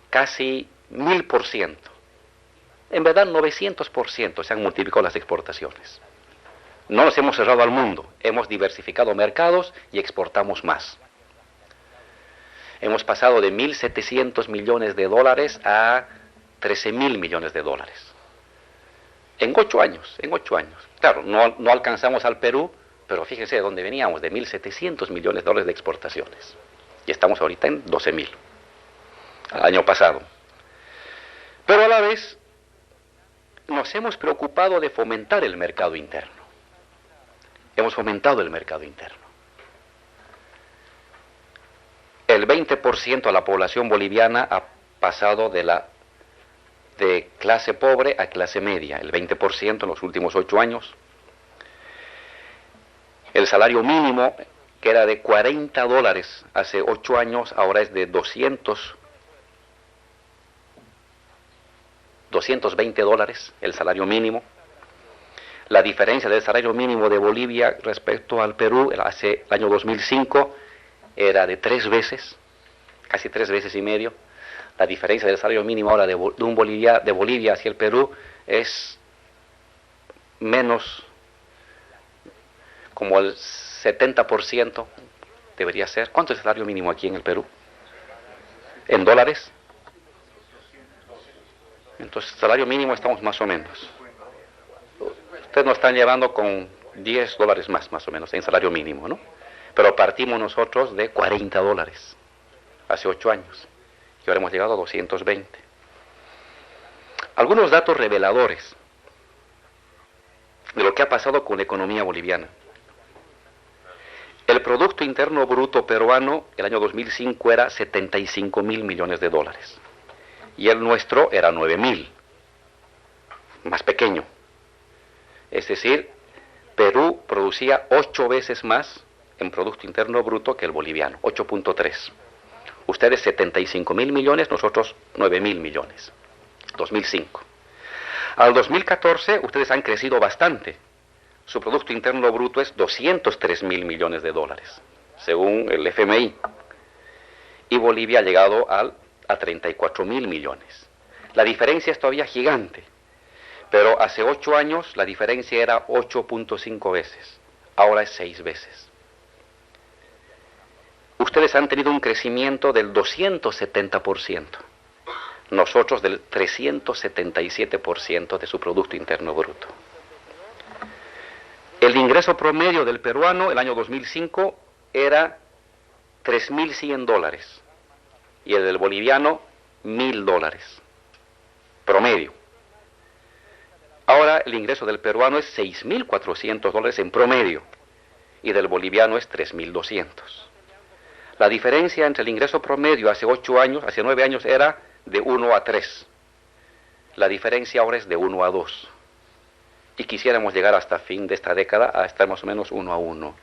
casi 1000%. En verdad, 900% se han multiplicado las exportaciones. No nos hemos cerrado al mundo, hemos diversificado mercados y exportamos más. Hemos pasado de 1.700 millones de dólares a 13.000 millones de dólares. En 8 años, en 8 años. Claro, no alcanzamos al Perú, pero fíjense de dónde veníamos, de 1.700 millones de dólares de exportaciones. Y estamos ahorita en 12.000, el año pasado. Pero a la vez, nos hemos preocupado de fomentar el mercado interno. Hemos fomentado el mercado interno. El 20% de la población boliviana ha pasado de clase pobre a clase media, el 20% en los últimos 8 años. El salario mínimo, que era de $40 hace 8 años, ahora es de $220 el salario mínimo. La diferencia del salario mínimo de Bolivia respecto al Perú, hace el año 2005, era de 3 veces, casi 3 veces y medio. La diferencia del salario mínimo ahora de Bolivia hacia el Perú es menos, como el 70% debería ser. ¿Cuánto es el salario mínimo aquí en el Perú? ¿En dólares? Entonces, el salario mínimo estamos más o menos. Ustedes nos están llevando con $10 más o menos, en salario mínimo, ¿no? Pero partimos nosotros de $40 hace 8 años. Y ahora hemos llegado a 220. Algunos datos reveladores de lo que ha pasado con la economía boliviana. El Producto Interno Bruto peruano el año 2005 era 75.000 millones de dólares. Y el nuestro era 9.000, más pequeño. Es decir, Perú producía 8 veces más en Producto Interno Bruto que el boliviano, 8.3. Ustedes 75.000 millones, nosotros 9.000 millones, 2005. Al 2014 ustedes han crecido bastante. Su Producto Interno Bruto es 203.000 millones de dólares, según el FMI. Y Bolivia ha llegado a 34.000 millones. La diferencia es todavía gigante, pero hace 8 años la diferencia era 8.5 veces, ahora es 6 veces. Ustedes han tenido un crecimiento del 270%, nosotros del 377% de su Producto Interno Bruto. El ingreso promedio del peruano el año 2005 era $3.100 y el del boliviano $1.000 promedio. Ahora el ingreso del peruano es $6.400 en promedio y del boliviano es $3.200. La diferencia entre el ingreso promedio hace 8 años, hace 9 años era de 1 a 3. La diferencia ahora es de 1 a 2. Y quisiéramos llegar hasta fin de esta década a estar más o menos 1 a 1,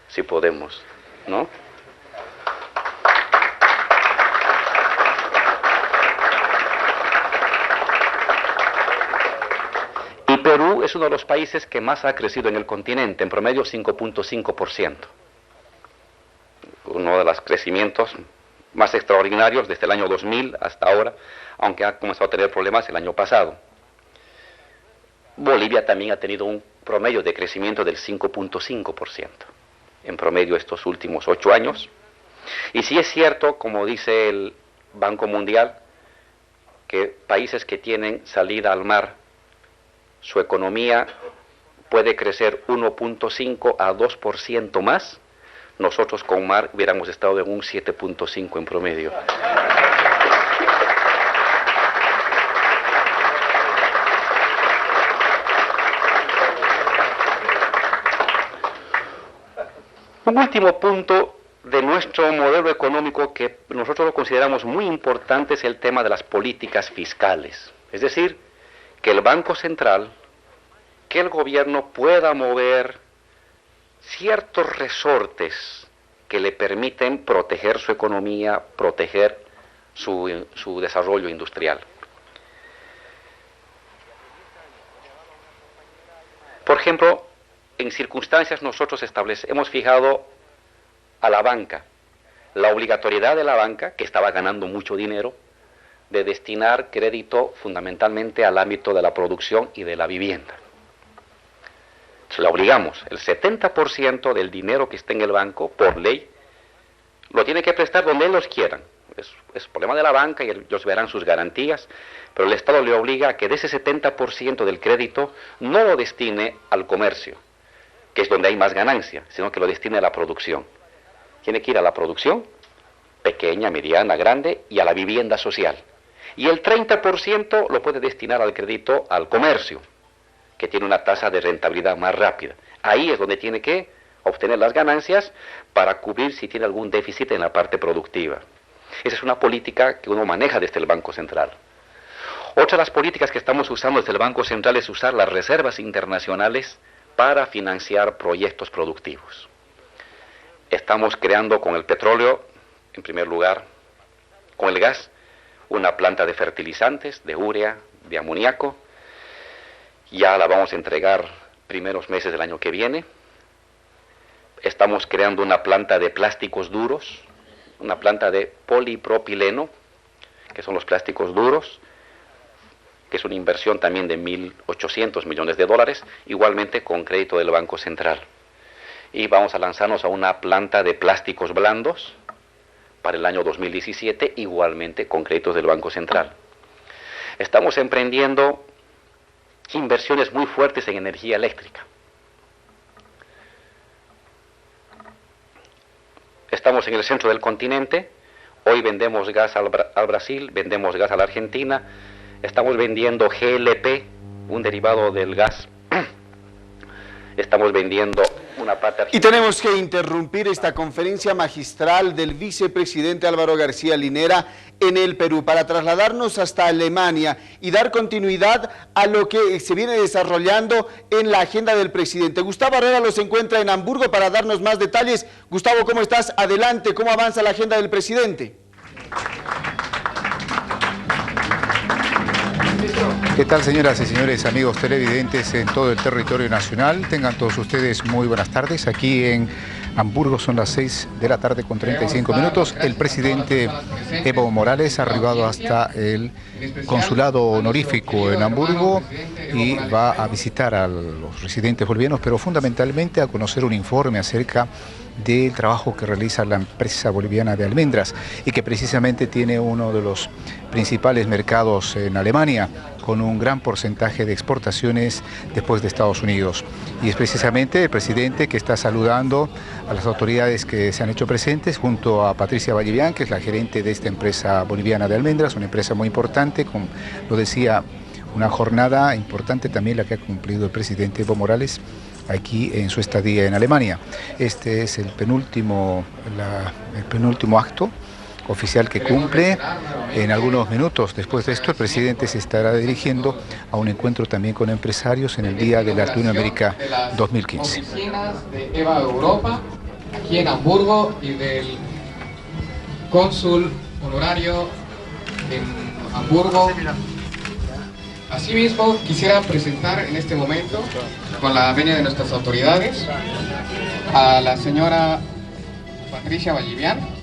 si podemos, ¿no? Perú es uno de los países que más ha crecido en el continente, en promedio 5.5%. Uno de los crecimientos más extraordinarios desde el año 2000 hasta ahora, aunque ha comenzado a tener problemas el año pasado. Bolivia también ha tenido un promedio de crecimiento del 5.5% en promedio estos últimos 8 años. Y sí es cierto, como dice el Banco Mundial, que países que tienen salida al mar, su economía puede crecer 1.5 a 2% más. Nosotros con mar hubiéramos estado en un 7.5 en promedio. Un último punto de nuestro modelo económico que nosotros lo consideramos muy importante es el tema de las políticas fiscales. Es decir, que el Banco Central, que el gobierno pueda mover ciertos resortes que le permiten proteger su economía, proteger su desarrollo industrial. Por ejemplo, en circunstancias nosotros hemos fijado a la banca, la obligatoriedad de la banca, que estaba ganando mucho dinero, de destinar crédito fundamentalmente al ámbito de la producción y de la vivienda. Entonces la obligamos, el 70% del dinero que esté en el banco, por ley, lo tiene que prestar donde ellos quieran. Es problema de la banca y ellos verán sus garantías, pero el Estado le obliga a que de ese 70% del crédito no lo destine al comercio, que es donde hay más ganancia, sino que lo destine a la producción. Tiene que ir a la producción, pequeña, mediana, grande, y a la vivienda social. Y el 30% lo puede destinar al crédito al comercio, que tiene una tasa de rentabilidad más rápida. Ahí es donde tiene que obtener las ganancias para cubrir si tiene algún déficit en la parte productiva. Esa es una política que uno maneja desde el Banco Central. Otra de las políticas que estamos usando desde el Banco Central es usar las reservas internacionales para financiar proyectos productivos. Estamos creando con el petróleo, en primer lugar, con el gas, una planta de fertilizantes, de urea, de amoníaco. Ya la vamos a entregar primeros meses del año que viene. Estamos creando una planta de plásticos duros, una planta de polipropileno, que son los plásticos duros, que es una inversión también de 1.800 millones de dólares, igualmente con crédito del Banco Central. Y vamos a lanzarnos a una planta de plásticos blandos para el año 2017, igualmente con créditos del Banco Central. Estamos emprendiendo inversiones muy fuertes en energía eléctrica. Estamos en el centro del continente, hoy vendemos gas al Brasil, vendemos gas a la Argentina, estamos vendiendo GLP, un derivado del gas, estamos vendiendo una parte argentina. Y tenemos que interrumpir esta conferencia magistral del vicepresidente Álvaro García Linera en el Perú para trasladarnos hasta Alemania y dar continuidad a lo que se viene desarrollando en la agenda del presidente. Gustavo Herrera los encuentra en Hamburgo para darnos más detalles. Gustavo, ¿cómo estás? Adelante, ¿cómo avanza la agenda del presidente? ¿Qué tal, señoras y señores, amigos televidentes en todo el territorio nacional? Tengan todos ustedes muy buenas tardes. Aquí en Hamburgo son las 6 de la tarde con 35 minutos. El presidente Evo Morales ha arribado hasta el consulado honorífico en Hamburgo y va a visitar a los residentes bolivianos, pero fundamentalmente a conocer un informe acerca del trabajo que realiza la empresa boliviana de almendras y que precisamente tiene uno de los principales mercados en Alemania, con un gran porcentaje de exportaciones después de Estados Unidos. Y es precisamente el presidente que está saludando a las autoridades que se han hecho presentes junto a Patricia Vallivian, que es la gerente de esta empresa boliviana de almendras, una empresa muy importante, con, lo decía, una jornada importante también la que ha cumplido el presidente Evo Morales aquí en su estadía en Alemania. Este es el penúltimo acto oficial que cumple. En algunos minutos después de esto, el presidente se estará dirigiendo a un encuentro también con empresarios en el Día de Latinoamérica 2015. Oficinas de EVA Europa, aquí en Hamburgo, y del cónsul honorario en Hamburgo, Asimismo, quisiera presentar en este momento, con la venia de nuestras autoridades, a la señora Patricia Vallivian.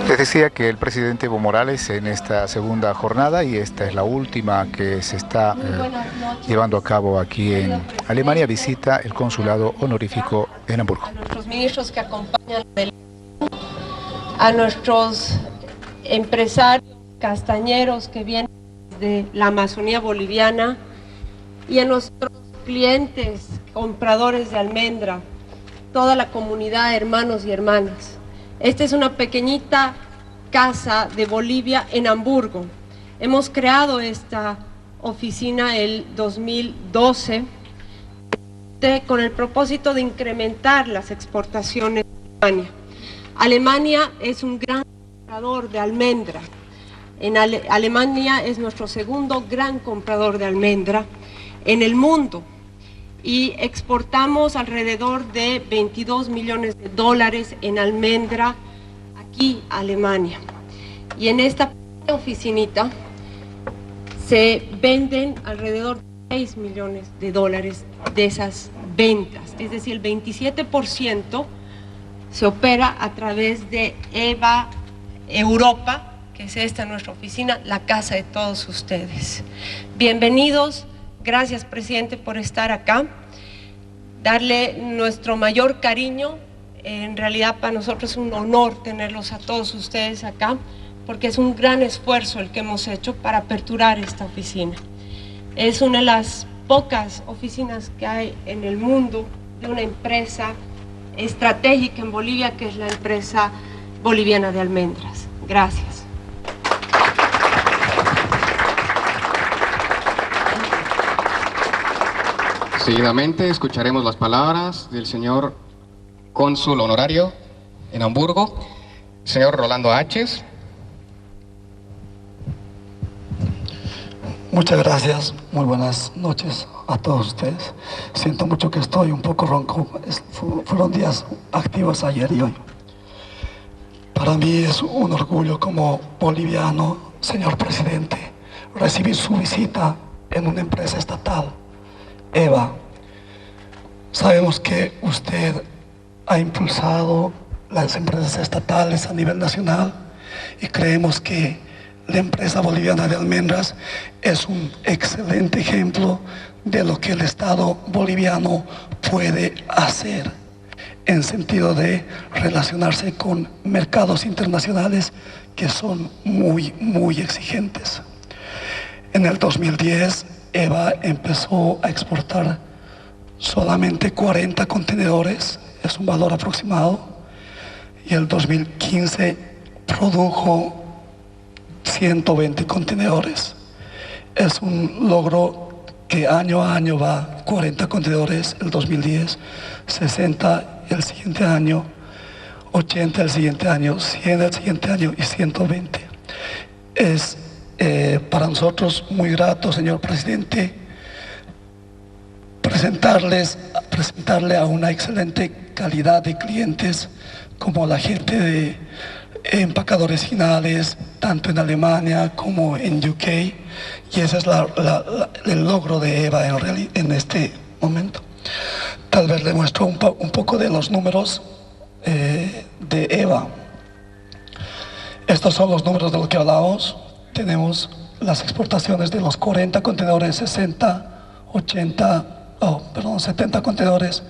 Les decía que el presidente Evo Morales en esta segunda jornada, y esta es la última que se está llevando a cabo aquí en Alemania, visita el consulado honorífico en Hamburgo. A nuestros ministros que acompañan la delegación, a nuestros empresarios castañeros que vienen de la Amazonía boliviana y a nuestros clientes, compradores de almendra, toda la comunidad, hermanos y hermanas. Esta es una pequeñita casa de Bolivia en Hamburgo. Hemos creado esta oficina el 2012 con el propósito de incrementar las exportaciones de Alemania. Alemania es un gran comprador de almendra. Alemania es nuestro segundo gran comprador de almendra en el mundo. Y exportamos alrededor de 22 millones de dólares en almendra aquí a Alemania. Y en esta oficinita se venden alrededor de 6 millones de dólares de esas ventas. Es decir, el 27% se opera a través de EVA Europa, que es esta nuestra oficina, la casa de todos ustedes. Bienvenidos. Gracias, presidente, por estar acá. Darle nuestro mayor cariño. En realidad para nosotros es un honor tenerlos a todos ustedes acá, porque es un gran esfuerzo el que hemos hecho para aperturar esta oficina. Es una de las pocas oficinas que hay en el mundo de una empresa estratégica en Bolivia, que es la empresa boliviana de almendras. Gracias. Seguidamente escucharemos las palabras del señor cónsul honorario en Hamburgo, señor Rolando Haches. Muchas gracias, muy buenas noches a todos ustedes. Siento mucho que estoy un poco ronco, fueron días activos ayer y hoy. Para mí es un orgullo como boliviano, señor presidente, recibir su visita en una empresa estatal, EVA. Sabemos que usted ha impulsado las empresas estatales a nivel nacional y creemos que la empresa boliviana de almendras es un excelente ejemplo de lo que el Estado boliviano puede hacer en sentido de relacionarse con mercados internacionales que son muy exigentes. En el 2010, EVA empezó a exportar solamente 40 contenedores, es un valor aproximado, y el 2015 produjo 120 contenedores. Es un logro que año a año va 40 contenedores el 2010, 60 el siguiente año, 80 el siguiente año, 100 el siguiente año y 120. Es para nosotros muy grato, señor presidente, presentarle a una excelente calidad de clientes como la gente de empacadores finales, tanto en Alemania como en UK, y ese es el logro de EVA en este momento. Tal vez le muestro un poco de los números de EVA. Estos son los números de lo que hablamos. Tenemos las exportaciones de los 40 contenedores, 70 contenedores,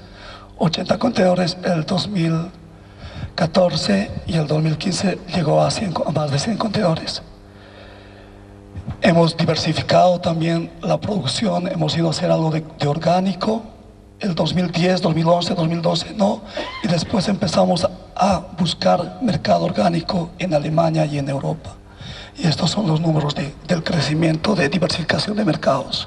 80 contenedores el 2014 y el 2015 llegó a más de 100 contenedores. Hemos diversificado también la producción, hemos ido a hacer algo de orgánico, el 2010, 2011, 2012 no, y después empezamos a buscar mercado orgánico en Alemania y en Europa. Y estos son los números del crecimiento de diversificación de mercados.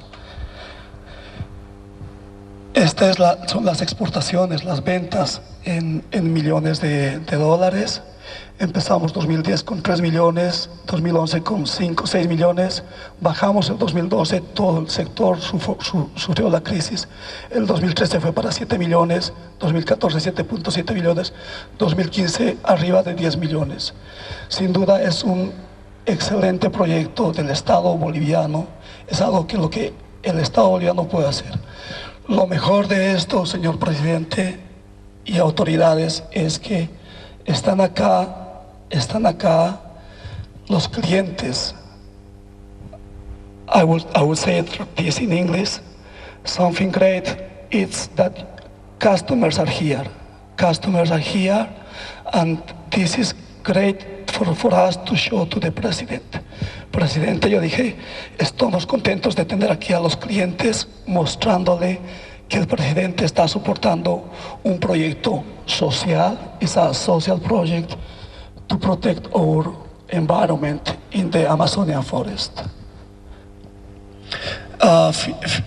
Estas son las exportaciones, las ventas en millones de dólares. Empezamos 2010 con 3 millones, 2011 con 5, 6 millones, bajamos en 2012, todo el sector sufrió la crisis, el 2013 fue para 7 millones, 2014 7.7 millones, 2015 arriba de 10 millones. Sin duda es un excelente proyecto del Estado boliviano, es algo que lo que el Estado boliviano puede hacer. Lo mejor de esto, señor presidente y autoridades, es que están acá los clientes. I would say this in English. Something great is that customers are here. Customers are here, and this is great for us to show to the president. Presidente, yo dije, estamos contentos de tener aquí a los clientes mostrándole que el presidente está soportando un proyecto social. It's a social project to protect our environment in the Amazonian forest.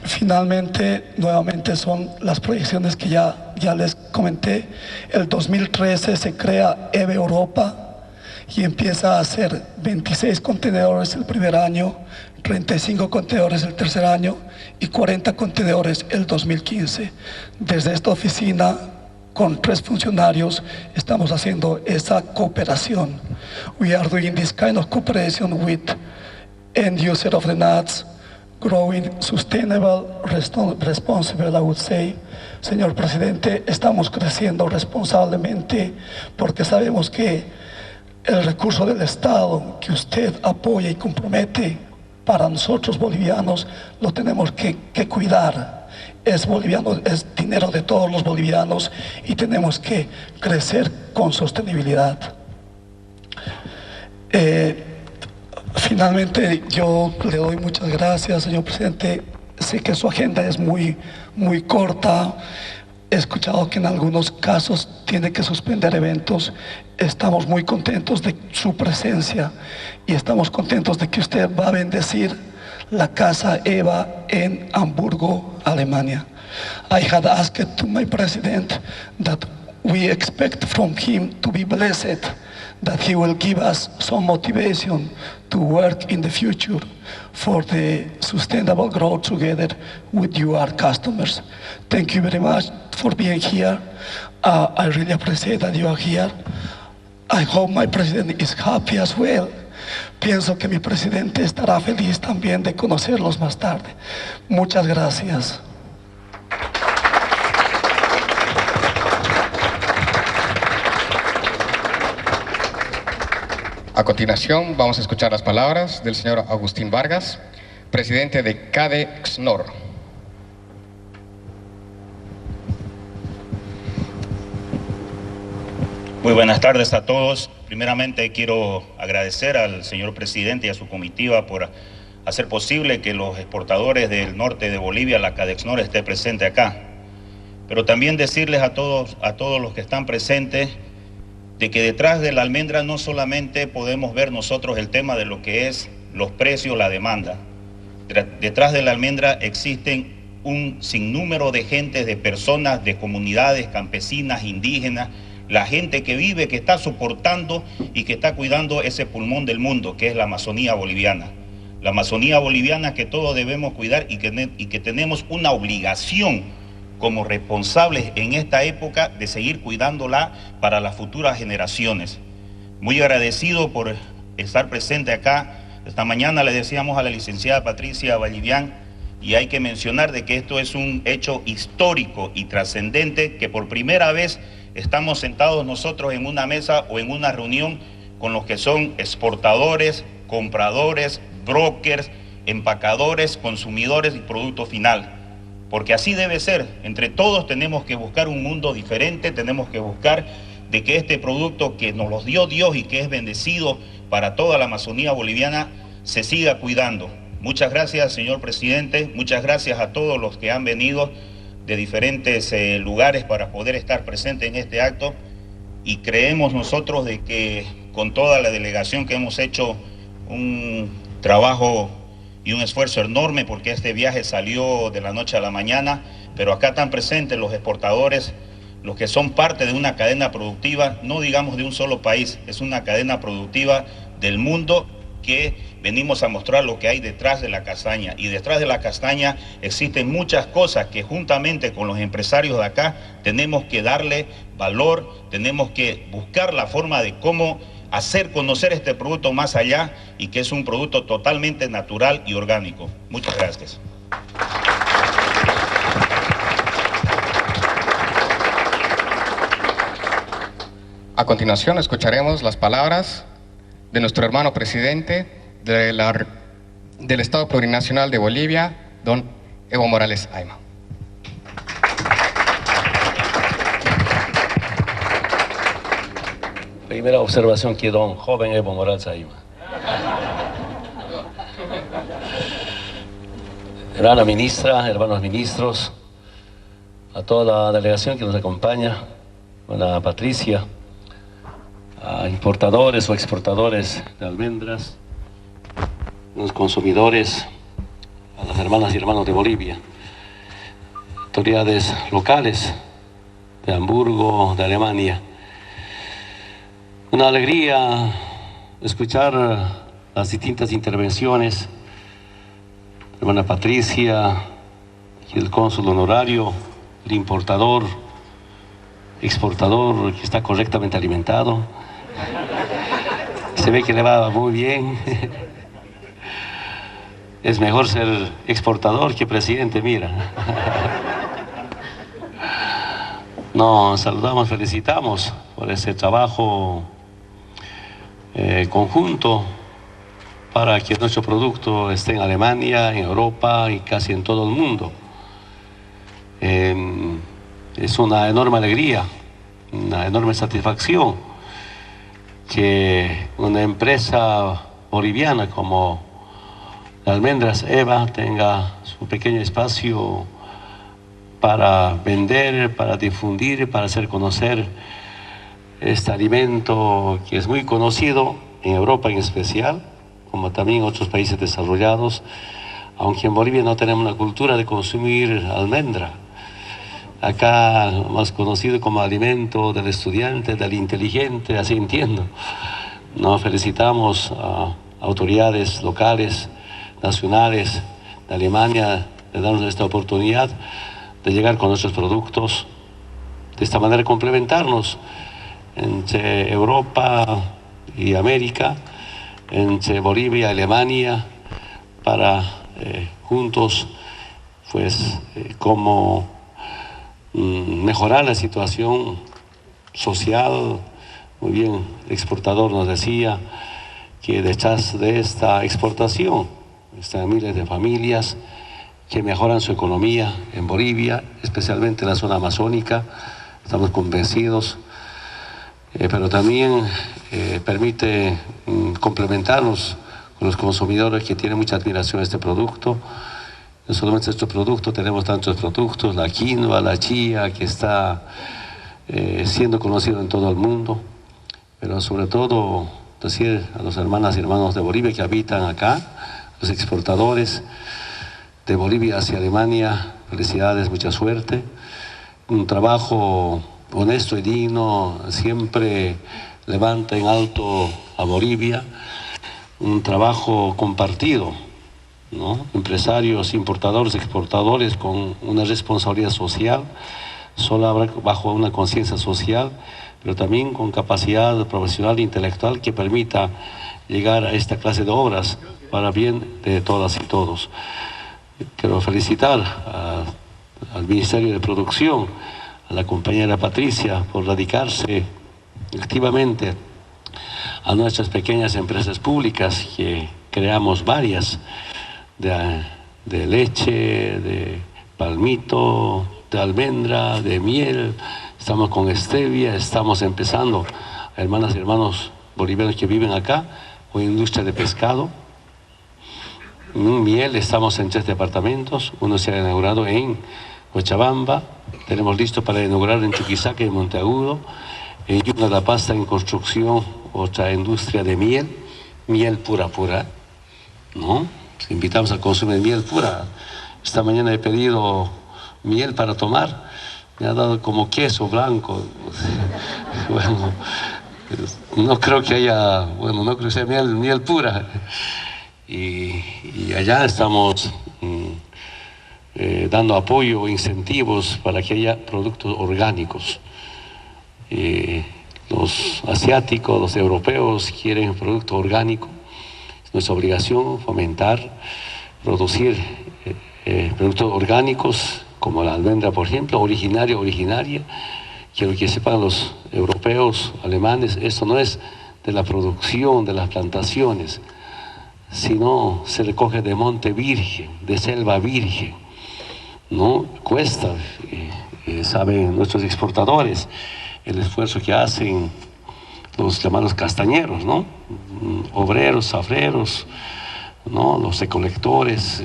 Finalmente, nuevamente son las proyecciones que ya les comenté. El 2013 se crea EVE Europa y empieza a hacer 26 contenedores el primer año, 35 contenedores el tercer año y 40 contenedores el 2015. Desde esta oficina, con 3 funcionarios, estamos haciendo esa cooperación. We are doing this kind of cooperation with end user of the nuts, growing sustainable, responsible, I would say. Señor presidente, estamos creciendo responsablemente porque sabemos que el recurso del Estado que usted apoya y compromete para nosotros bolivianos lo tenemos que cuidar. Es boliviano, es dinero de todos los bolivianos y tenemos que crecer con sostenibilidad. Finalmente, yo le doy muchas gracias, señor presidente. Sé que su agenda es muy corta. He escuchado que en algunos casos tiene que suspender eventos. Estamos muy contentos de su presencia y estamos contentos de que usted va a bendecir la Casa EVA en Hamburgo, Alemania. I had asked to my president that we expect from him to be blessed, that he will give us some motivation to work in the future for the sustainable growth together with you, our customers. Thank you very much for being here. I really appreciate that you are here. I hope my president is happy as well. Pienso que mi presidente estará feliz también de conocerlos más tarde. Muchas gracias. A continuación vamos a escuchar las palabras del señor Agustín Vargas, presidente de CADE-XNOR. Muy buenas tardes a todos. Primeramente quiero agradecer al señor presidente y a su comitiva por hacer posible que los exportadores del norte de Bolivia, la CADE-XNOR, esté presente acá. Pero también decirles a todos los que están presentes de que detrás de la almendra no solamente podemos ver nosotros el tema de lo que es los precios, la demanda. Detrás de la almendra existen un sinnúmero de gentes, de personas, de comunidades campesinas, indígenas, la gente que vive, que está soportando y que está cuidando ese pulmón del mundo, que es la Amazonía boliviana. La Amazonía boliviana que todos debemos cuidar y que tenemos una obligación como responsables en esta época de seguir cuidándola para las futuras generaciones. Muy agradecido por estar presente acá. Esta mañana le decíamos a la licenciada Patricia Vallivian, y hay que mencionar de que esto es un hecho histórico y trascendente, que por primera vez estamos sentados nosotros en una mesa o en una reunión con los que son exportadores, compradores, brokers, empacadores, consumidores y producto final. Porque así debe ser. Entre todos tenemos que buscar un mundo diferente, tenemos que buscar de que este producto que nos lo dio Dios y que es bendecido para toda la Amazonía boliviana se siga cuidando. Muchas gracias, señor presidente, muchas gracias a todos los que han venido de diferentes lugares para poder estar presentes en este acto, y creemos nosotros de que con toda la delegación que hemos hecho un trabajo y un esfuerzo enorme, porque este viaje salió de la noche a la mañana, pero acá están presentes los exportadores, los que son parte de una cadena productiva, no digamos de un solo país, es una cadena productiva del mundo que venimos a mostrar lo que hay detrás de la castaña. Y detrás de la castaña existen muchas cosas que juntamente con los empresarios de acá tenemos que darle valor, tenemos que buscar la forma de cómo hacer conocer este producto más allá y que es un producto totalmente natural y orgánico. Muchas gracias. A continuación escucharemos las palabras de nuestro hermano presidente del Estado Plurinacional de Bolivia, don Evo Morales Ayma. Primera observación que don joven Evo Morales Ayma. Hermana ministra, hermanos ministros, a toda la delegación que nos acompaña, a Patricia, a importadores o exportadores de almendras, a los consumidores, a las hermanas y hermanos de Bolivia, autoridades locales de Hamburgo, de Alemania. Una alegría escuchar las distintas intervenciones, hermana Patricia, y el cónsul honorario, el importador, exportador que está correctamente alimentado. Se ve que le va muy bien. Es mejor ser exportador que presidente, mira. Nos saludamos, felicitamos por ese trabajo conjunto para que nuestro producto esté en Alemania, en Europa y casi en todo el mundo. Es una enorme alegría, una enorme satisfacción que una empresa boliviana como Almendras Eva tenga su pequeño espacio para vender, para difundir, para hacer conocer este alimento que es muy conocido en Europa en especial, como también en otros países desarrollados, aunque en Bolivia no tenemos una cultura de consumir almendra. Acá más conocido como alimento del estudiante, del inteligente, así entiendo. Nos felicitamos a autoridades locales, nacionales de Alemania de darnos esta oportunidad de llegar con nuestros productos, de esta manera complementarnos entre Europa y América, entre Bolivia y Alemania, para juntos pues como mejorar la situación social. Muy bien, el exportador nos decía que detrás de esta exportación están miles de familias que mejoran su economía en Bolivia, especialmente en la zona amazónica. Estamos convencidos, pero también permite complementarnos con los consumidores que tienen mucha admiración a este producto. No solamente este producto, tenemos tantos productos, la quinoa, la chía, que está siendo conocido en todo el mundo, pero sobre todo decir a los hermanas y hermanos de Bolivia que habitan acá, los exportadores de Bolivia hacia Alemania, felicidades, mucha suerte, un trabajo honesto y digno, siempre levanta en alto a Bolivia, un trabajo compartido, ¿no? Empresarios, importadores, exportadores con una responsabilidad social, solo habrá bajo una conciencia social, pero también con capacidad profesional e intelectual que permita llegar a esta clase de obras para bien de todas y todos. Quiero felicitar al Ministerio de Producción, a la compañera Patricia, por dedicarse activamente a nuestras pequeñas empresas públicas, que creamos varias, de leche, de palmito, de almendra, de miel. Estamos con stevia, estamos empezando, hermanas y hermanos bolivianos que viven acá, con industria de pescado. Miel, estamos en 3 departamentos, uno se ha inaugurado en Cochabamba, tenemos listo para inaugurar en Chuquisaca y Monteagudo, en Yuna La Paz en construcción otra industria de miel pura, ¿no? Invitamos a consumir miel pura. Esta mañana he pedido miel para tomar me ha dado como queso blanco. Bueno, no creo que haya, bueno, no creo que sea miel pura. Y allá estamos dando apoyo, incentivos para que haya productos orgánicos. Los asiáticos, los europeos quieren producto orgánico. Es nuestra obligación fomentar, producir productos orgánicos, como la almendra, por ejemplo, originaria. Quiero que sepan los europeos, alemanes, esto no es de la producción, de las plantaciones, sino se recoge de monte virgen, de selva virgen, ¿no? Cuesta, saben nuestros exportadores, el esfuerzo que hacen los llamados castañeros, ¿no? Obreros, zafreros, ¿no? Los recolectores,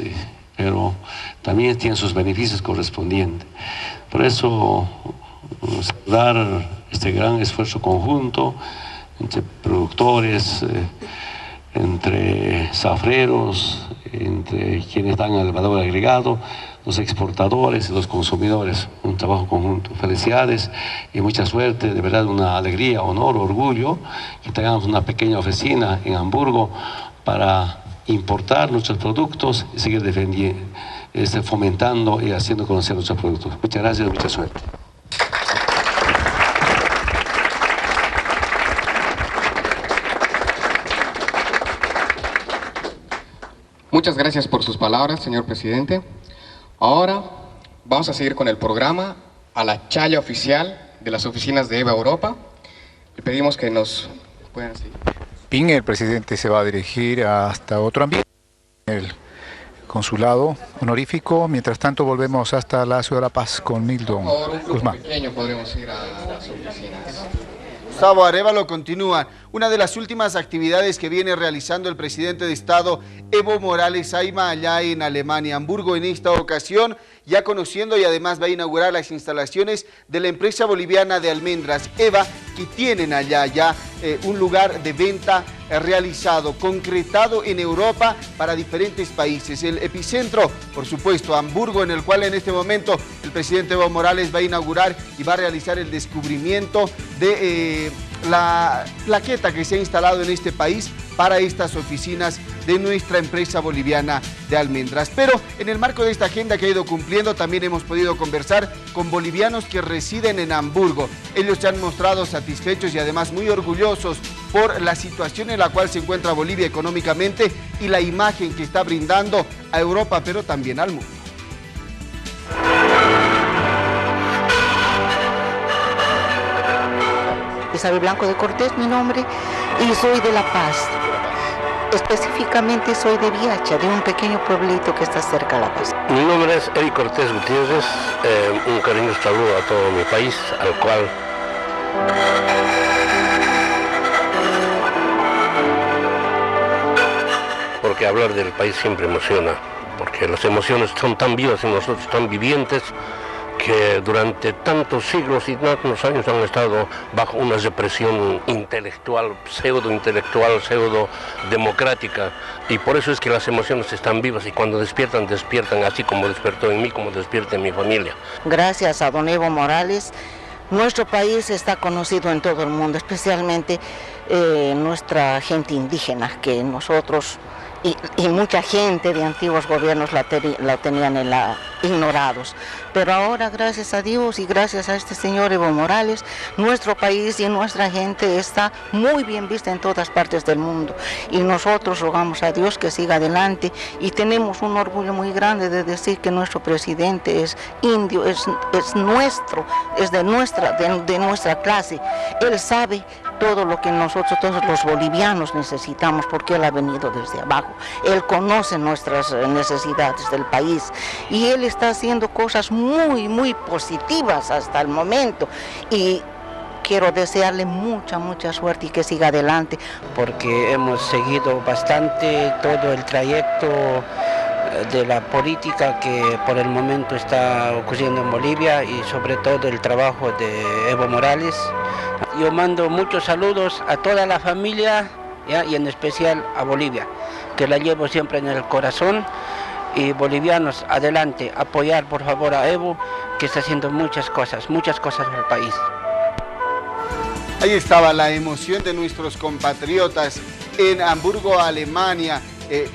pero también tienen sus beneficios correspondientes. Por eso, saludar este gran esfuerzo conjunto entre productores, entre zafreros, entre quienes dan el valor agregado, los exportadores y los consumidores. Un trabajo conjunto. Felicidades y mucha suerte, de verdad una alegría, honor, orgullo que tengamos una pequeña oficina en Hamburgo para importar nuestros productos y seguir defendiendo, fomentando y haciendo conocer nuestros productos. Muchas gracias y mucha suerte. Muchas gracias por sus palabras, señor presidente. Ahora vamos a seguir con el programa a la chaya oficial de las oficinas de EVA Europa. Le pedimos que nos puedan seguir. Bien, el presidente se va a dirigir hasta otro ambiente, el consulado honorífico. Mientras tanto, volvemos hasta la Ciudad de La Paz con Mildon Guzmán. Pequeño podremos ir a las oficinas. Gustavo Arévalo continúa. Una de las últimas actividades que viene realizando el presidente de Estado, Evo Morales Ayma, allá en Alemania, Hamburgo, en esta ocasión, ya conociendo y además va a inaugurar las instalaciones de la empresa boliviana de almendras, EVA, que tienen allá ya un lugar de venta realizado, concretado en Europa para diferentes países. El epicentro, por supuesto, Hamburgo, en el cual en este momento el presidente Evo Morales va a inaugurar y va a realizar el descubrimiento de la plaqueta que se ha instalado en este país para estas oficinas de nuestra empresa boliviana de almendras. Pero en el marco de esta agenda que ha ido cumpliendo, también hemos podido conversar con bolivianos que residen en Hamburgo. Ellos se han mostrado satisfechos y además muy orgullosos por la situación en la cual se encuentra Bolivia económicamente y la imagen que está brindando a Europa, pero también al mundo. Isabel Blanco de Cortés, mi nombre, y soy de La Paz. Específicamente soy de Viacha, de un pequeño pueblito que está cerca de La Paz. Mi nombre es Eric Cortés Gutiérrez, un cariñoso saludo a todo mi país, al cual porque hablar del país siempre emociona, porque las emociones son tan vivas en nosotros, tan vivientes, que durante tantos siglos y tantos años han estado bajo una represión intelectual, pseudo-intelectual, pseudo-democrática, y por eso es que las emociones están vivas y cuando despiertan, despiertan así como despertó en mí, como despierta en mi familia. Gracias a don Evo Morales, nuestro país está conocido en todo el mundo, especialmente nuestra gente indígena, que nosotros y mucha gente de antiguos gobiernos la tenían ignorados. Pero ahora, gracias a Dios y gracias a este señor Evo Morales, nuestro país y nuestra gente está muy bien vista en todas partes del mundo. Y nosotros rogamos a Dios que siga adelante y tenemos un orgullo muy grande de decir que nuestro presidente es indio, es nuestro, es de nuestra clase. Él sabe todo lo que nosotros, todos los bolivianos necesitamos, porque él ha venido desde abajo. Él conoce nuestras necesidades del país y él está haciendo cosas muy, muy positivas hasta el momento. Y quiero desearle mucha suerte y que siga adelante. Porque hemos seguido bastante todo el trayecto de la política que por el momento está ocurriendo en Bolivia y sobre todo el trabajo de Evo Morales. Yo mando muchos saludos a toda la familia, ¿ya? Y en especial a Bolivia, que la llevo siempre en el corazón. Y bolivianos, adelante, apoyar por favor a Evo, que está haciendo muchas cosas por el país. Ahí estaba la emoción de nuestros compatriotas en Hamburgo, Alemania,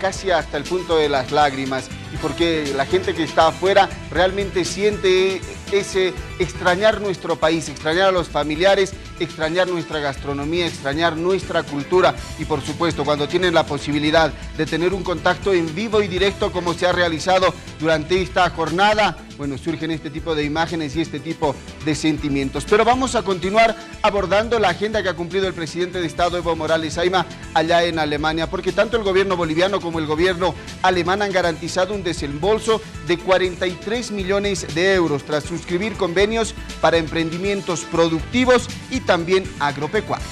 casi hasta el punto de las lágrimas, y porque la gente que está afuera realmente siente ese extrañar nuestro país, extrañar a los familiares, extrañar nuestra gastronomía, extrañar nuestra cultura, y por supuesto cuando tienen la posibilidad de tener un contacto en vivo y directo como se ha realizado durante esta jornada, bueno, surgen este tipo de imágenes y este tipo de sentimientos. Pero vamos a continuar abordando la agenda que ha cumplido el presidente de Estado, Evo Morales Ayma, allá en Alemania, porque tanto el gobierno boliviano como el gobierno alemán han garantizado un desembolso de 43 millones de euros tras suscribir convenios para emprendimientos productivos y también agropecuarios.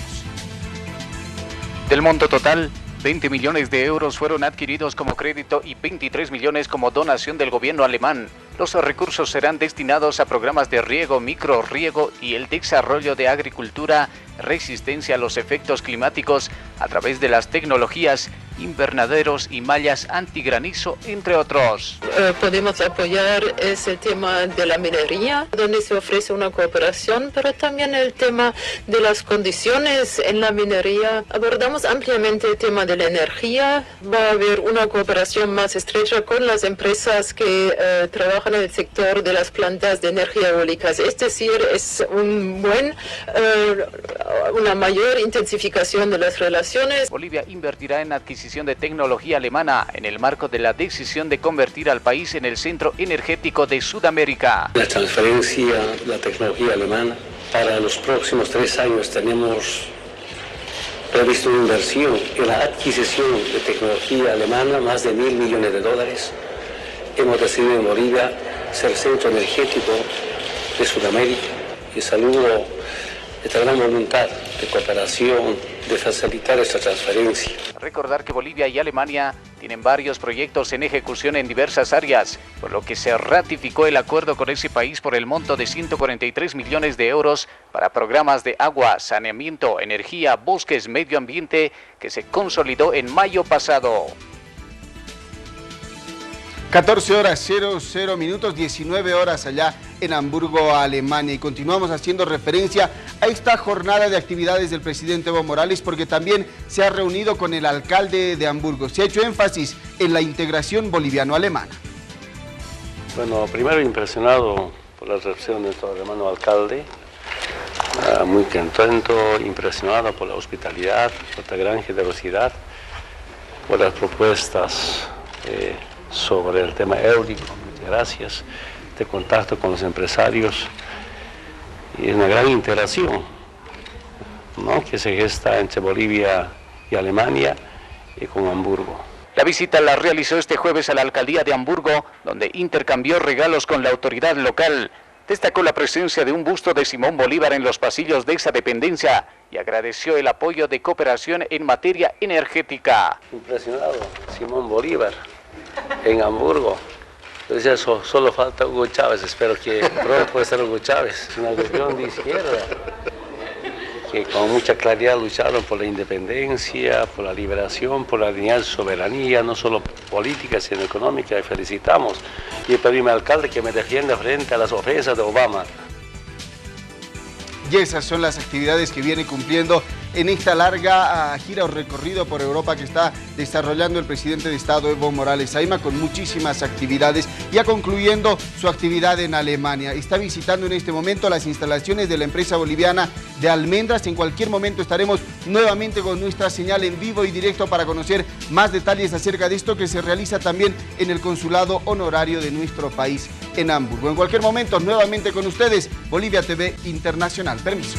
Del monto total, 20 millones de euros fueron adquiridos como crédito y 23 millones como donación del gobierno alemán. Los recursos serán destinados a programas de riego, microrriego y el desarrollo de agricultura, resistencia a los efectos climáticos a través de las tecnologías, invernaderos y mallas antigranizo, entre otros. Podemos apoyar ese tema de la minería, donde se ofrece una cooperación, pero también el tema de las condiciones en la minería. Abordamos ampliamente el tema de la energía. Va a haber una cooperación más estrecha con las empresas que trabajan en el sector de las plantas de energía eólicas. Es decir, es una mayor intensificación de las relaciones. Bolivia invertirá en adquisición de tecnología alemana en el marco de la decisión de convertir al país en el centro energético de Sudamérica. La transferencia de la tecnología alemana, para los próximos 3 años tenemos previsto una inversión en la adquisición de tecnología alemana, más de $1.000 millones. Hemos decidido en Bolivia ser el centro energético de Sudamérica, y saludo esta gran voluntad de cooperación, de facilitar esta transferencia. Recordar que Bolivia y Alemania tienen varios proyectos en ejecución en diversas áreas, por lo que se ratificó el acuerdo con ese país por el monto de 143 millones de euros para programas de agua, saneamiento, energía, bosques, medio ambiente, que se consolidó en mayo pasado. 14:00, 19 horas allá en Hamburgo, Alemania, y continuamos haciendo referencia a esta jornada de actividades del presidente Evo Morales, porque también se ha reunido con el alcalde de Hamburgo. Se ha hecho énfasis en la integración boliviano-alemana. Bueno, primero impresionado por la recepción de nuestro hermano alcalde, muy contento, impresionado por la hospitalidad, por la gran generosidad, por las propuestas sobre el tema eólico, muchas gracias, de contacto con los empresarios, y una gran interacción, ¿no?, que se gesta entre Bolivia y Alemania y con Hamburgo. La visita la realizó este jueves a la alcaldía de Hamburgo, donde intercambió regalos con la autoridad local. Destacó la presencia de un busto de Simón Bolívar en los pasillos de esa dependencia y agradeció el apoyo de cooperación en materia energética. Impresionado, Simón Bolívar en Hamburgo. Entonces eso, solo falta Hugo Chávez, espero que pronto pueda ser Hugo Chávez, una región de izquierda que con mucha claridad lucharon por la independencia, por la liberación, por la dignidad de soberanía, no solo política sino económica, y felicitamos. Y pedimos al alcalde que me defienda frente a las ofensas de Obama. Y esas son las actividades que viene cumpliendo en esta larga gira o recorrido por Europa que está desarrollando el presidente de Estado Evo Morales Ayma, con muchísimas actividades, ya concluyendo su actividad en Alemania. Está visitando en este momento las instalaciones de la empresa boliviana de almendras. En cualquier momento estaremos nuevamente con nuestra señal en vivo y directo para conocer más detalles acerca de esto que se realiza también en el consulado honorario de nuestro país en Hamburgo. En cualquier momento, nuevamente con ustedes, Bolivia TV Internacional. Permiso.